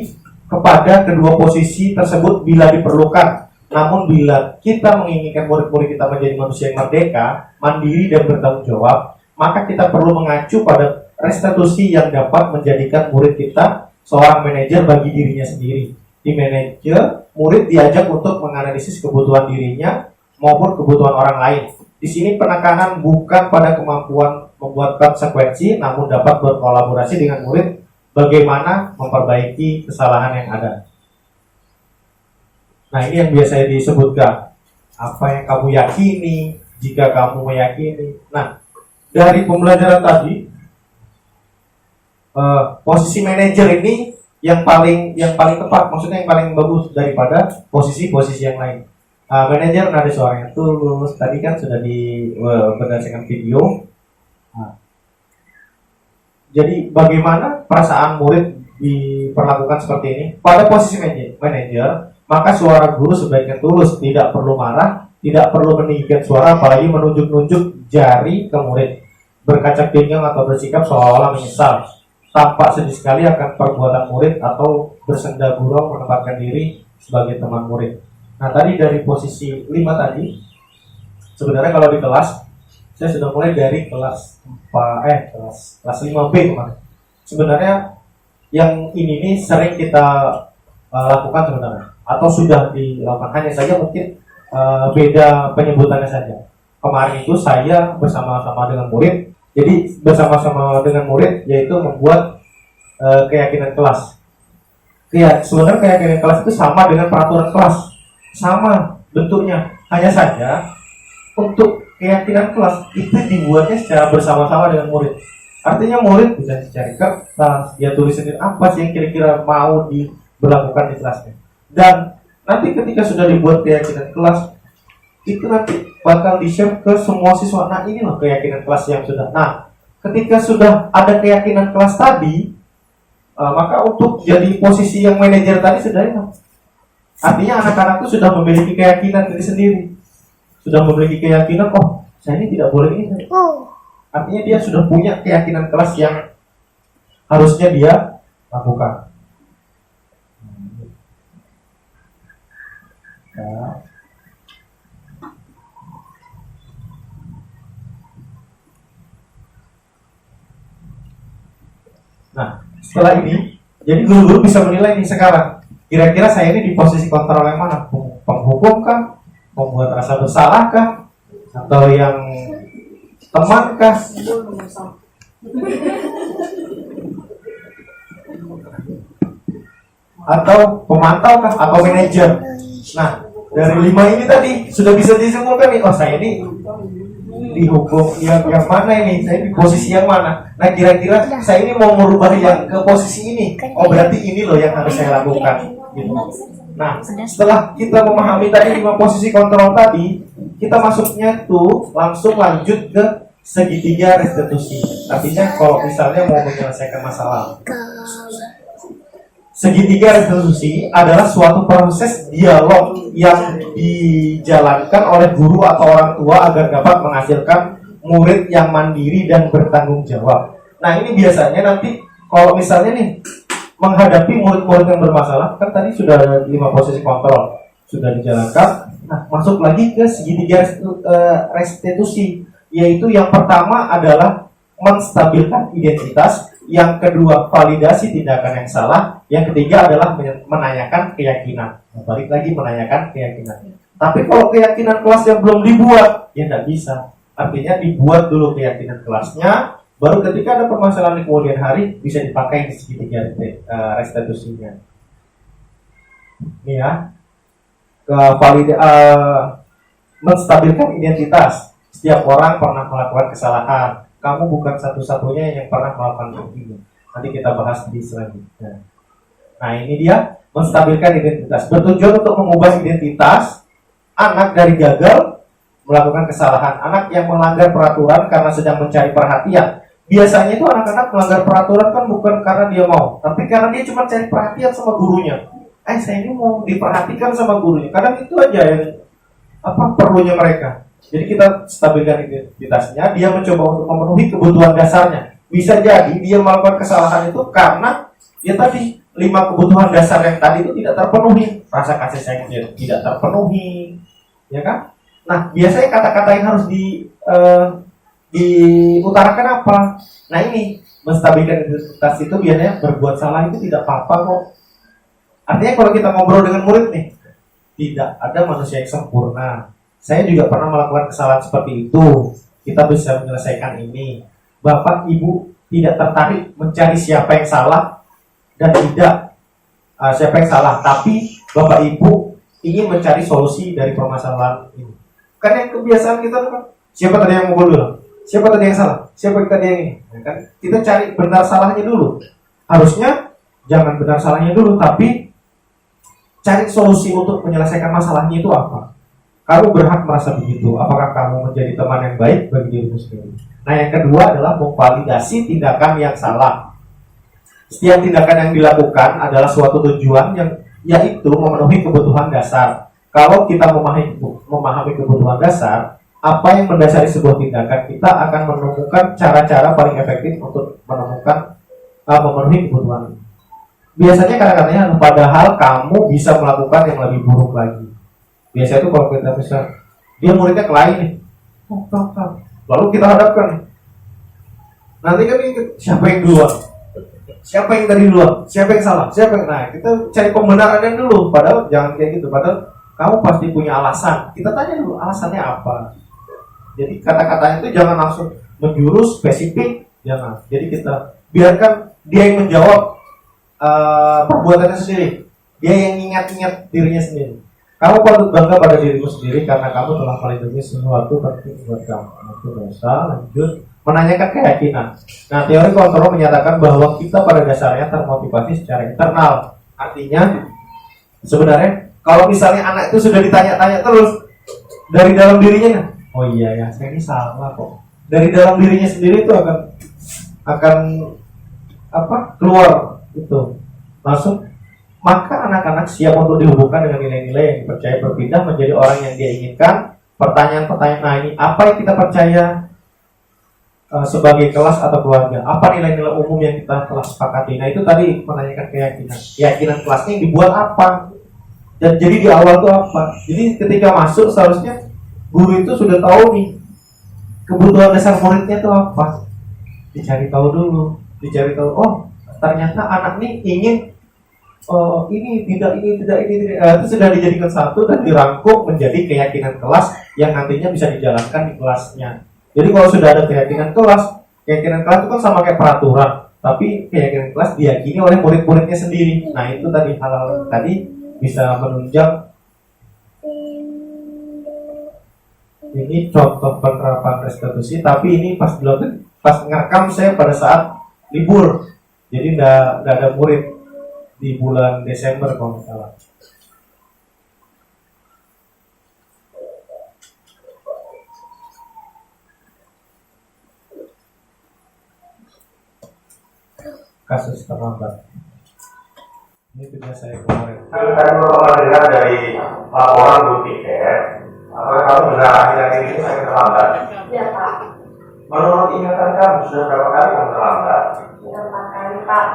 kepada kedua posisi tersebut bila diperlukan. Namun bila kita menginginkan murid-murid kita menjadi manusia yang merdeka, mandiri dan bertanggung jawab, maka kita perlu mengacu pada restitusi yang dapat menjadikan murid kita seorang manajer bagi dirinya sendiri. Di manajer, murid diajak untuk menganalisis kebutuhan dirinya maupun kebutuhan orang lain. Di sini penekanan bukan pada kemampuan membuat konsekuensi, namun dapat berkolaborasi dengan murid bagaimana memperbaiki kesalahan yang ada. Nah, ini yang biasa disebutkan. Apa yang kamu yakini, jika kamu meyakini. Nah, dari pembelajaran tadi, posisi manajer ini yang paling tepat, maksudnya yang paling bagus daripada posisi-posisi yang lain. Manajer ada suaranya tulus, tadi kan sudah berdasarkan video. Jadi bagaimana perasaan murid diperlakukan seperti ini? Pada posisi manajer, maka suara guru sebaiknya tulus, tidak perlu marah, tidak perlu meninggikan suara, apalagi menunjuk-nunjuk jari ke murid, berkaca pinggang atau bersikap seolah-olah menyesal. Tampak sedih sekali akan perbuatan murid atau bersenda gurau menempatkan diri sebagai teman murid. Nah, tadi dari posisi 5 tadi, sebenarnya kalau di kelas saya sudah mulai dari kelas 5B kemarin. Sebenarnya yang ini nih sering kita lakukan sebenarnya, atau sudah dilakukan, hanya saja mungkin beda penyebutannya saja. Kemarin itu saya bersama-sama dengan murid, jadi bersama-sama dengan murid yaitu membuat keyakinan kelas. Sebenarnya keyakinan kelas itu sama dengan peraturan kelas, sama bentuknya, hanya saja untuk keyakinan kelas itu dibuatnya secara bersama-sama dengan murid. Artinya murid bisa dicari kertas, dia tulis sendiri apa sih yang kira-kira mau diberlakukan di kelasnya. Dan nanti ketika sudah dibuat keyakinan kelas, itu nanti bakal di-share ke semua siswa. Nah, ini loh keyakinan kelas yang sudah. Nah, ketika sudah ada keyakinan kelas tadi, maka untuk jadi posisi yang manajer tadi sudah enak. Artinya anak-anak itu sudah memiliki keyakinan diri sendiri. Sudah memiliki keyakinan, oh, saya ini tidak boleh ini. Artinya dia sudah punya keyakinan kelas yang harusnya dia lakukan. Nah, setelah ini, jadi guru-guru bisa menilai nih sekarang, kira-kira saya ini di posisi kontrol yang mana? Penghukum kah? Membuat rasa bersalah kah? Atau yang teman kah? Atau pemantau kah? Atau manajer? Nah, dari 5 ini tadi sudah bisa disimpulkan nih, oh saya ini dihukum yang mana ini? Saya di posisi yang mana? Nah, kira-kira saya ini mau merubah yang ke posisi ini. Oh, berarti ini loh yang harus saya lakukan. Gitu. Nah, setelah kita memahami tadi 5 posisi kontrol tadi, kita masuknya tuh langsung lanjut ke segitiga restitusi. Artinya kalau misalnya mau menyelesaikan masalah, segitiga restitusi adalah suatu proses dialog yang dijalankan oleh guru atau orang tua agar dapat menghasilkan murid yang mandiri dan bertanggung jawab. Nah, ini biasanya nanti kalau misalnya nih menghadapi murid-murid yang bermasalah, kan tadi sudah ada 5 posisi kontrol sudah dijalankan. Nah, masuk lagi ke segitiga restitusi, yaitu yang pertama adalah menstabilkan identitas, yang kedua validasi tindakan yang salah, yang ketiga adalah menanyakan keyakinan. Nah, balik lagi menanyakan keyakinan. Tapi kalau keyakinan kelas yang belum dibuat, ya tidak bisa. Artinya dibuat dulu keyakinan kelasnya, baru ketika ada permasalahan di kemudian hari bisa dipakai di segitiga restitusinya. Ini ya, menstabilkan identitas. Setiap orang pernah melakukan kesalahan. Kamu bukan satu-satunya yang pernah melakukan ini. Nanti kita bahas di selanjutnya. Nah, ini dia menstabilkan identitas. Bertujuan untuk mengubah identitas anak dari gagal melakukan kesalahan. Anak yang melanggar peraturan karena sedang mencari perhatian. Biasanya itu anak-anak melanggar peraturan kan bukan karena dia mau, tapi karena dia cuma cari perhatian sama gurunya. Saya ini mau diperhatikan sama gurunya. Kadang itu aja yang perlunya mereka. Jadi kita stabilkan identitasnya. Dia mencoba untuk memenuhi kebutuhan dasarnya. Bisa jadi dia melakukan kesalahan itu karena ya tadi 5 kebutuhan dasar yang tadi itu tidak terpenuhi. Rasa kasih sayang tidak terpenuhi, ya kan? Nah, biasanya kata-kata yang harus diutarakan apa? Nah, ini menstabilkan identitas itu biasanya berbuat salah itu tidak apa-apa kok. Artinya kalau kita ngobrol dengan murid nih, tidak ada manusia yang sempurna. Saya juga pernah melakukan kesalahan seperti itu. Kita bisa menyelesaikan ini. Bapak Ibu tidak tertarik mencari siapa yang salah dan tidak siapa yang salah, tapi Bapak Ibu ingin mencari solusi dari permasalahan ini. Karena kebiasaan kita kan, siapa tadi yang mukul dulu? Siapa tadi yang salah? Siapa tadi yang ini? Kan? Kita cari benar salahnya dulu. Harusnya jangan benar salahnya dulu, tapi cari solusi untuk menyelesaikan masalahnya itu apa. Kamu berhak merasa begitu. Apakah kamu menjadi teman yang baik bagi dirimu sendiri? Nah, yang kedua adalah memvalidasi tindakan yang salah. Setiap tindakan yang dilakukan adalah suatu tujuan yang yaitu memenuhi kebutuhan dasar. Kalau kita memahami kebutuhan dasar, apa yang mendasari sebuah tindakan, kita akan menemukan cara-cara paling efektif untuk memenuhi kebutuhan. Biasanya kadang-kadang padahal kamu bisa melakukan yang lebih buruk lagi. Biasanya itu kalau kita bisa, dia muridnya kelain nih, Lalu kita hadapkan. Nanti kan ini siapa yang duluan? Siapa yang tadi duluan? Siapa yang salah? Siapa yang nah kita cari pembenarannya dulu. Padahal jangan kayak gitu. Padahal kamu pasti punya alasan. Kita tanya dulu alasannya apa. Jadi kata-katanya itu jangan langsung menjurus spesifik, jangan. Jadi kita biarkan dia yang menjawab perbuatannya sendiri. Dia yang ingat-ingat dirinya sendiri. Kamu patut bangga pada dirimu sendiri karena kamu telah melindungi sesuatu penting buat kamu. Itu dosa. Lanjut menanyakan keyakinan. Nah, teori kontrol menyatakan bahwa kita pada dasarnya termotivasi secara internal. Artinya sebenarnya kalau misalnya anak itu sudah ditanya-tanya terus dari dalam dirinya, oh iya ya, saya ini salah kok. Dari dalam dirinya sendiri itu akan keluar itu langsung. Maka anak-anak siap untuk dihubungkan dengan nilai-nilai yang dipercaya berpindah menjadi orang yang dia inginkan. Pertanyaan-pertanyaan, nah ini apa yang kita percaya sebagai kelas atau keluarga? Apa nilai-nilai umum yang kita telah sepakati? Nah itu tadi menanyakan keyakinan. Keyakinan kelasnya yang dibuat apa? Dan jadi di awal itu apa? Jadi ketika masuk seharusnya guru itu sudah tahu nih kebutuhan dasar muridnya itu apa. Dicari tahu dulu. Dicari tahu, oh ternyata anak ini ingin ini tidak. Itu sudah dijadikan satu dan dirangkum menjadi keyakinan kelas yang nantinya bisa dijalankan di kelasnya. Jadi kalau sudah ada keyakinan kelas itu kan sama kayak peraturan, tapi keyakinan kelas diyakini oleh murid-muridnya sendiri. Nah itu tadi hal-hal tadi bisa menunjang. Ini contoh penerapan restitusi, tapi ini pas ngerekam saya pada saat libur, jadi nggak ada murid di bulan Desember kalau nggak salah. Kasus terlambat. Ini tugas saya kemarin. Tadi pernah dengar dari laporan Bu Tiket, apakah kamu benar akhir-akhir ini sakit terlambat? Iya Pak. Menurut ingatan kamu sudah berapa kali kamu terlambat? 4 kali Pak.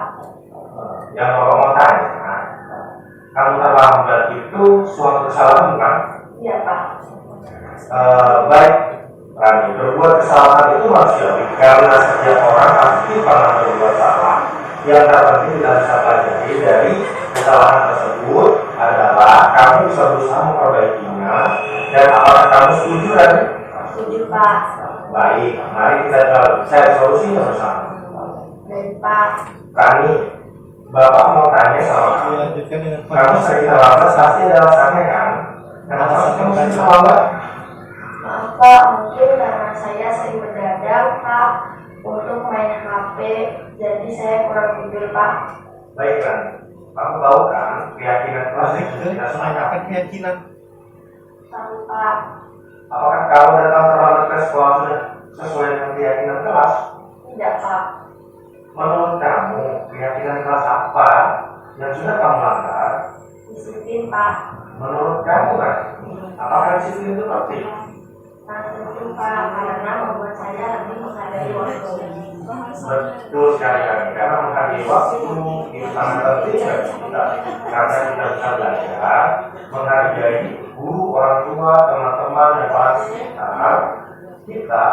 Yang Bapak mau tanya, kamu terlambat itu suatu kesalahan bukan? Iya Pak. Baik, Rani, berbuat kesalahan itu manusiawi karena setiap orang pasti pernah berbuat salah. Yang terpenting kita bisa pelajari dari kesalahan tersebut adalah kamu bisa berusaha memperbaikinya. Dan apakah kamu setuju, Rani? Setuju Pak. Baik, mari kita cari solusinya bersama. Baik Pak. Rani, Bapak mau tanya sama kamu. Dilanjutkan dengan Kamu sering terlambat pasti ada alasannya kan? Kenapa kamu sering terlambat? Maaf Pak, mungkin karena saya sering berdagang Pak untuk main HP, jadi saya kurang tidur Pak. Baik kan, kamu tahu kan keyakinan kelas itu tidak semuanya. menanyakan keyakinan. Tahu Pak. Apakah kamu datang terlambat ke sekolah sudah sesuai dengan keyakinan kelas? Tidak Pak. Menurut kamu keyakinan kelas apa yang sudah kamu langgar? Disiplin Pak. Menurut kamu kan, apakah disiplin itu penting? Tentu Pak, karena membuat saya lebih menghargai waktu. Betul sekali kan, karena menghargai waktu itu sangat penting bagi kita, karena kita bisa belajar menghargai guru, orang tua, teman-teman, dan para sekitar kita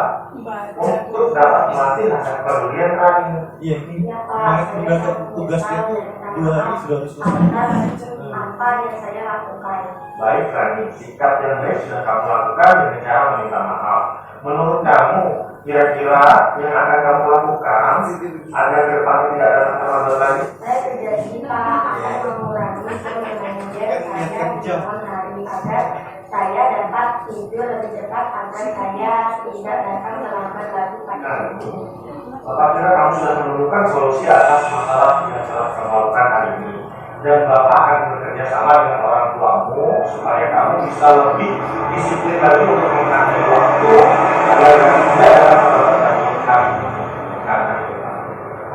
untuk dapat melatih rasa kepedulian kami. Iya, ini kemarin tugasnya tuh 2 hari sudah harus selesai. Apa yang saya lakukan? Baik Rani, sikap yang baik sudah kamu lakukan dengan cara meminta maaf. Menurut kamu, kira-kira yang akan kamu lakukan agar ke depan tidak ada terlambat lagi? Saya berjanji Pak akan mengurangi manajer saya mohon hari agar saya dapat tidur lebih cepat agar saya tidak datang terlambat lagi Pak. Apabila kamu sudah menemukan solusi atas masalah yang telah kamu lakukan hari ini, dan Bapak akan bekerja sama dengan orang tuamu supaya kamu bisa lebih disiplin lagi untuk menghargai waktu agar tidak dapat terlambat lagi kami.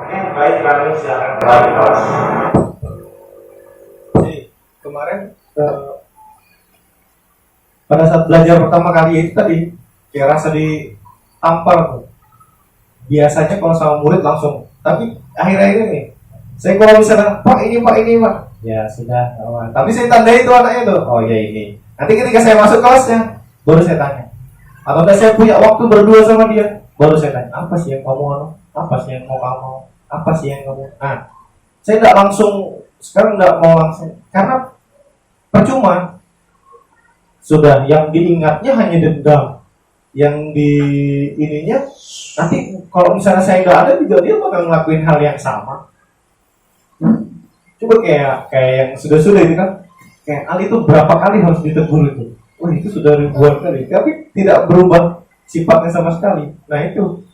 Oke, baik kami silakan kembali kelas. Jadi kemarin pada saat belajar pertama kali itu tadi kayak rasa ditampar tuh. Biasanya kalau sama murid langsung, tapi akhir-akhir ini saya kalau misalnya Pak ini Pak, ya sudah kawan. Tapi saya tandai itu anaknya tuh, oh ya ini. Nanti ketika saya masuk kelasnya baru saya tanya, Atau enggak saya punya waktu berdua sama dia, baru saya tanya, apa sih yang kamu mau, apa sih yang mau kamu, apa sih yang kamu. Nah, saya nggak langsung, sekarang nggak mau langsung, karena percuma. Sudah, yang diingatnya hanya dendam, yang di ininya nanti kalau misalnya saya nggak ada juga dia bakal ngelakuin hal yang sama. Coba kayak yang sudah itu kan, kayak Ali itu berapa kali harus ditegur itu. Wah, itu sudah ribuan kali, tapi tidak berubah sifatnya sama sekali. Nah itu.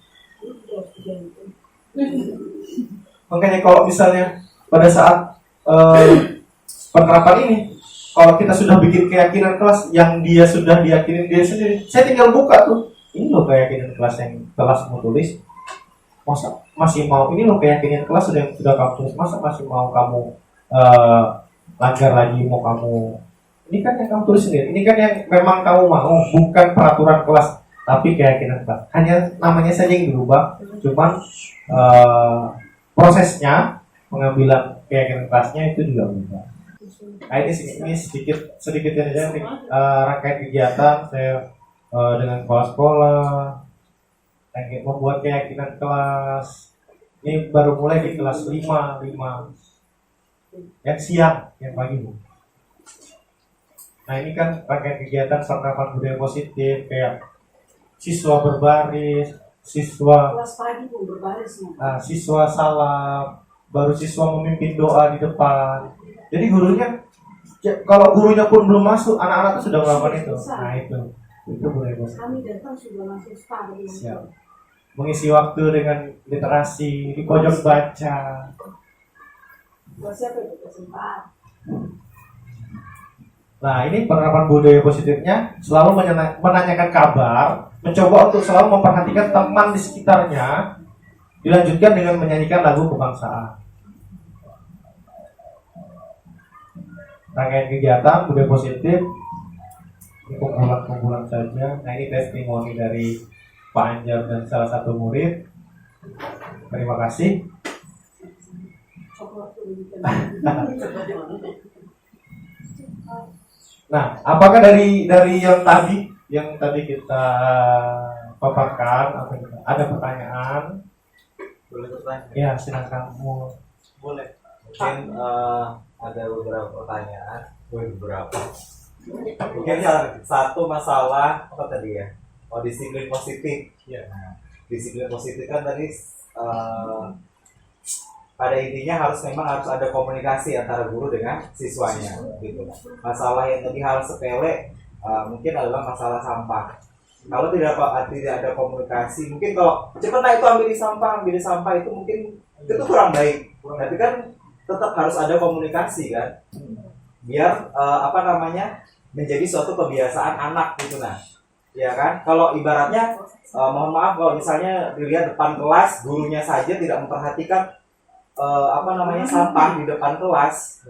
Makanya kalau misalnya pada saat penerapan ini, kalau kita sudah bikin keyakinan kelas yang dia sudah diyakinin dia sendiri, saya tinggal buka tuh. Ini loh keyakinan kelas yang kelas mau tulis. Masa masih mau, ini loh keyakinan kelas sudah kamu tulis. Masa masih mau kamu langgar lagi, mau kamu. Ini kan yang kamu tulis sendiri. Ini kan yang memang kamu mau, bukan peraturan kelas, tapi keyakinan kelas. Hanya namanya saja yang berubah. Cuman prosesnya pengambilan keyakinan kelasnya itu juga berubah. Nah, ini sedikit aja rangkaian kegiatan saya dengan sekolah-sekolah membuat keyakinan kelas. Ini baru mulai di kelas 5 yang siang, yang pagi Bu. Nah ini kan rangkaian kegiatan penerapan budaya positif, kayak siswa berbaris, siswa Kelas pagi pun berbaris. siswa salam, baru siswa memimpin doa di depan. Jadi gurunya, kalau gurunya pun belum masuk, anak-anak itu sudah melakukan itu. Nah itu budaya positif. Kami datang sudah langsung start. Siap. Mengisi waktu dengan literasi di pojok baca. Buat siapa itu kesempatan? Nah ini penerapan budaya positifnya selalu menanyakan kabar, mencoba untuk selalu memperhatikan teman di sekitarnya, dilanjutkan dengan menyanyikan lagu kebangsaan. Rangkaian kegiatan budaya positif ini kumpulan saja. Nah ini testimoni dari Pak Anjar dan salah satu murid. Terima kasih. Nah, apakah dari yang tadi kita paparkan, ada pertanyaan? Boleh bertanya? Ya, silakan. Boleh. Mungkin ada beberapa pertanyaan. Mungkin satu masalah apa tadi ya? Oh, disiplin positif. Ya. Nah, disiplin positif kan tadi pada intinya harus ada komunikasi antara guru dengan siswanya gitu. Masalah yang tadi hal sepele mungkin adalah masalah sampah. Kalau tidak ada komunikasi, mungkin kalau cepat itu ambil sampah itu mungkin itu kurang baik. Tapi kan tetap harus ada komunikasi kan, biar menjadi suatu kebiasaan anak gitu nah. Ya kan, kalau ibaratnya mohon maaf kalau misalnya dilihat depan kelas gurunya saja tidak memperhatikan sampah di depan kelas,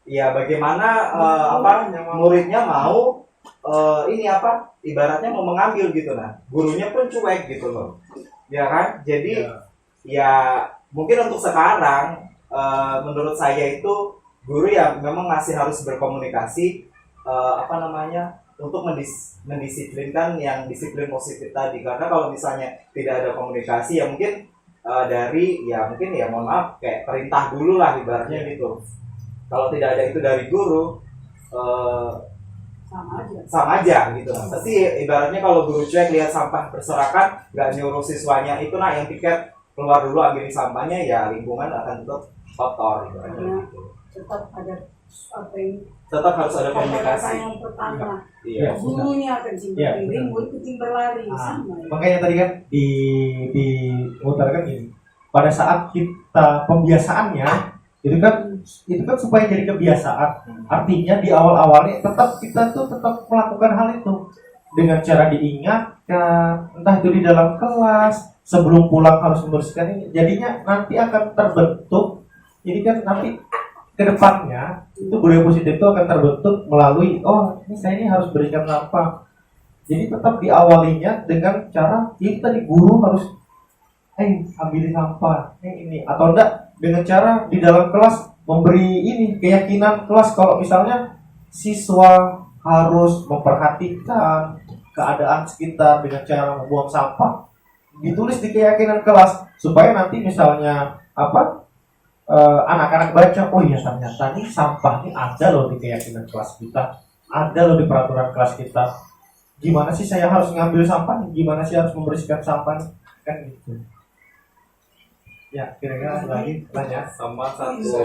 ya bagaimana muridnya mau ibaratnya mau mengambil gitu nah, gurunya pun cuek gitu loh, ya kan. Jadi ya mungkin untuk sekarang menurut saya itu guru ya memang masih harus berkomunikasi untuk mendisiplinkan yang disiplin positif tadi, karena kalau misalnya tidak ada komunikasi ya mungkin mohon maaf kayak perintah dulu lah ibaratnya gitu. Kalau tidak ada itu dari guru sama aja gitu. Pasti ibaratnya kalau guru cuek lihat sampah berserakan nggak nyuruh siswanya itu yang pikir keluar dulu ambil sampahnya, ya lingkungan akan tetap kotor ibaratnya gitu. Tetap harus ada komunikasi. Yang pertama, Iya. gurunya akan cimbering, murid kucing berlari sama. Makanya tadi kan diutarakan ini. Pada saat kita pembiasaannya, itu kan supaya jadi kebiasaan. Artinya di awal-awalnya kita tetap melakukan hal itu dengan cara diingatkan, entah itu di dalam kelas, sebelum pulang harus membersihkan ini. Jadinya nanti akan terbentuk. Jadi kan nanti kedepannya itu budaya positif itu akan terbentuk melalui saya ini harus berikan sampah. Jadi tetap diawalinya dengan cara kita di guru harus ambil sampah ini, atau enggak dengan cara di dalam kelas memberi keyakinan kelas kalau misalnya siswa harus memperhatikan keadaan sekitar dengan cara membuang sampah. Ditulis di keyakinan kelas supaya nanti misalnya anak-anak baca, oh iya ternyata nih sampah ini ada loh di keyakinan kelas kita, ada loh di peraturan kelas kita. Gimana sih saya harus ngambil sampah? Gimana sih harus membersihkan sampah? Kan gitu. Ya, kira-kira lagi banyak Sama satu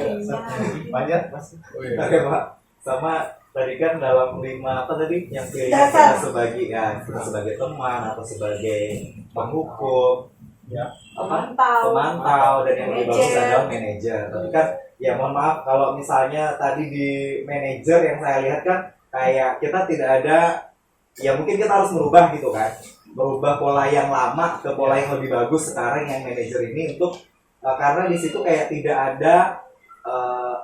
banyak Mas. Oke Pak, sama tadi kan dalam 5 apa tadi yang kita sebagai kita sebagai teman atau sebagai penghukum, Ya. pemantau dan yang lebih bagus adalah manajer. Tapi kan ya mohon maaf kalau misalnya tadi di manajer yang saya lihat kan kayak kita tidak ada, ya mungkin kita harus merubah gitu kan, merubah pola yang lama ke pola yang lebih bagus sekarang yang manajer ini untuk karena di situ kayak tidak ada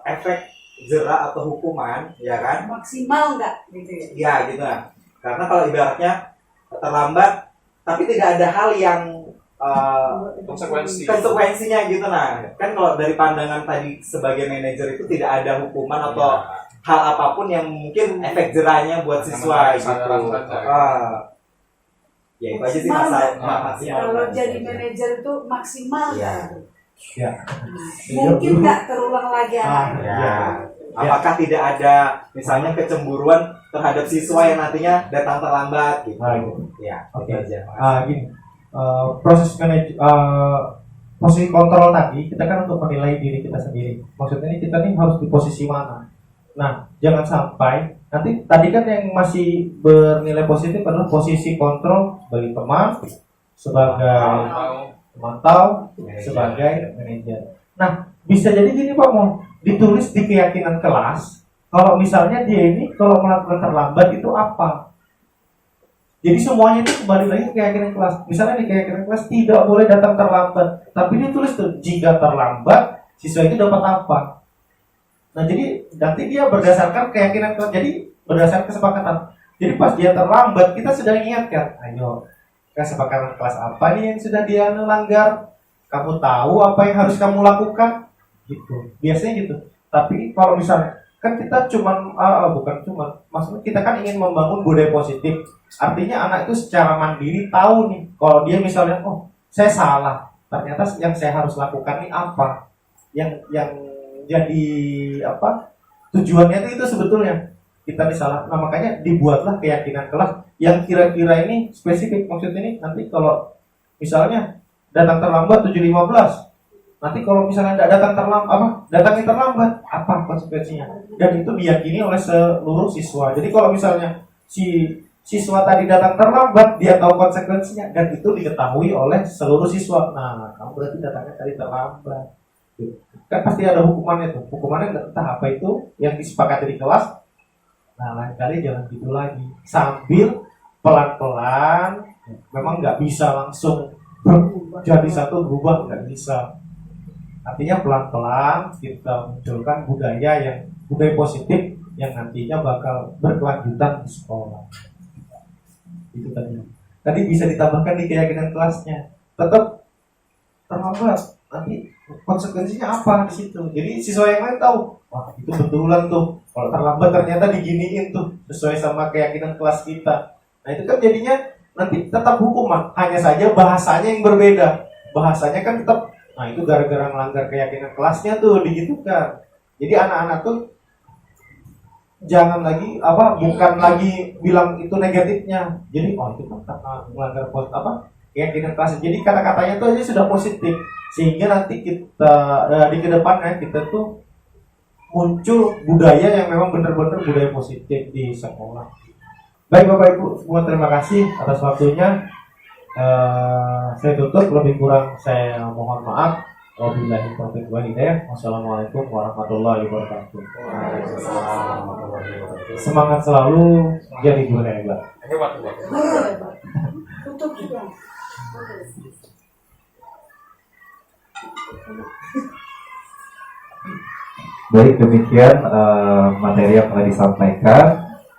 efek jera atau hukuman, ya kan? Maksimal nggak gitu ya? Ya gitu kan. Karena kalau ibaratnya terlambat, tapi tidak ada hal yang konsekuensinya gitu. Nah, kan kalau dari pandangan tadi sebagai manajer itu tidak ada hukuman atau hal apapun yang mungkin efek jerahnya buat siswa gitu. Ya itu aja sih maksimal. Kalau jadi manajer itu maksimal Ya. Ya. mungkin nggak terulang lagi Ya. Apakah tidak ada misalnya kecemburuan terhadap siswa yang nantinya datang terlambat gitu? Ya, Oke. itu aja. Gini, proses posisi kontrol tadi kita kan untuk menilai diri kita sendiri. Maksudnya kita nih harus di posisi mana. Nah, jangan sampai nanti tadi kan yang masih bernilai positif adalah posisi kontrol sebagai teman, sebagai pemantau, sebagai manajer. Nah, bisa jadi gini Pak, mau ditulis di keyakinan kelas kalau misalnya dia ini kalau melakukan terlambat itu apa. Jadi semuanya itu kembali lagi ke keyakinan kelas. Misalnya di keyakinan kelas tidak boleh datang terlambat, tapi ditulis tuh jika terlambat siswa itu dapat apa. Nah jadi nanti dia berdasarkan keyakinan kelas, jadi berdasarkan kesepakatan. Jadi pas dia terlambat kita sudah ingatkan, ayo kesepakatan kelas apa nih yang sudah dia melanggar, kamu tahu apa yang harus kamu lakukan, gitu. Biasanya gitu. Tapi kalau misalnya kan kita maksudnya kita kan ingin membangun budaya positif. Artinya anak itu secara mandiri tahu nih kalau dia misalnya, oh saya salah, ternyata yang saya harus lakukan ini apa, yang jadi tujuannya itu sebetulnya kita disalah. Nah makanya dibuatlah keyakinan kelas yang kira-kira ini spesifik. Maksudnya ini nanti kalau misalnya datang terlambat 7.15, nanti kalau misalnya tidak datangnya terlambat apa konsekuensinya, dan itu diyakini oleh seluruh siswa. Jadi kalau misalnya si siswa tadi datang terlambat, dia tahu konsekuensinya dan itu diketahui oleh seluruh siswa. Nah kamu berarti datangnya tadi terlambat, kan pasti ada hukumannya tuh. Hukumannya entah apa itu yang disepakati di kelas. Nah lain kali jangan gitu lagi, sambil pelan-pelan. Memang nggak bisa langsung jadi satu berubah, nggak bisa. Artinya pelan-pelan kita munculkan budaya positif yang nantinya bakal berkelanjutan di sekolah. Itu tadi bisa ditambahkan di keyakinan kelasnya. Tetap terlambat, nanti konsekuensinya apa di situ. Jadi siswa yang lain tahu, wah itu betulan tuh. Kalau terlambat ternyata diginiin tuh sesuai sama keyakinan kelas kita. Nah itu kan jadinya nanti tetap hukuman, hanya saja bahasanya yang berbeda. Bahasanya kan tetap, nah itu gara-gara melanggar keyakinan kelasnya tuh digitukan. Jadi anak-anak tuh jangan lagi bukan lagi bilang itu negatifnya. Jadi oh itu kan melanggar keyakinan kelasnya. Jadi kata-katanya tuh aja sudah positif, sehingga nanti kita di kedepannya kita tuh muncul budaya yang memang benar-benar budaya positif di sekolah. Baik Bapak Ibu semua, terima kasih atas waktunya. Saya tutup, lebih kurang saya mohon maaf. Wabillahi taufiq wal hidayah. Wassalamualaikum warahmatullahi wabarakatuh. Semangat selalu, jadi guru hebat. Tutup juga. Baik, demikian materi yang telah disampaikan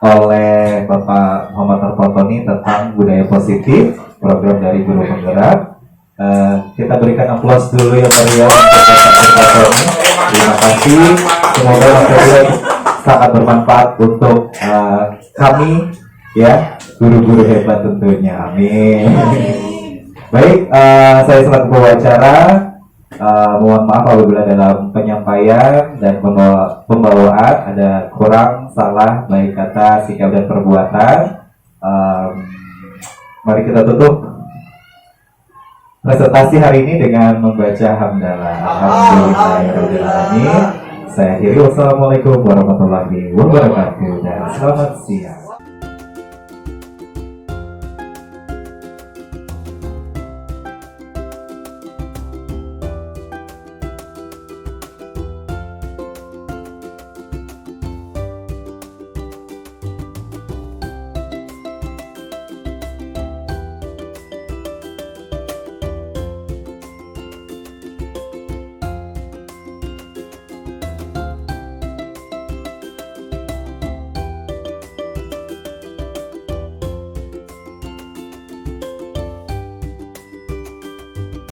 oleh Bapak Muhammad Arfotoni tentang budaya positif, program dari Guru Penggerak. Kita berikan aplaus dulu ya beliau untuk Bapak Arfotoni. Terima kasih. Semoga materi sangat bermanfaat untuk kami ya. guru-guru hebat tentunya. Amin. Baik, saya selaku pembicara mohon maaf apabila dalam penyampaian dan pembawaan ada kurang salah baik kata, sikap dan perbuatan. Mari kita tutup presentasi hari ini dengan membaca hamdalah. Alhamdulillahirobbilalamin. Saya akhiri, wassalamualaikum warahmatullahi wabarakatuh dan selamat siang.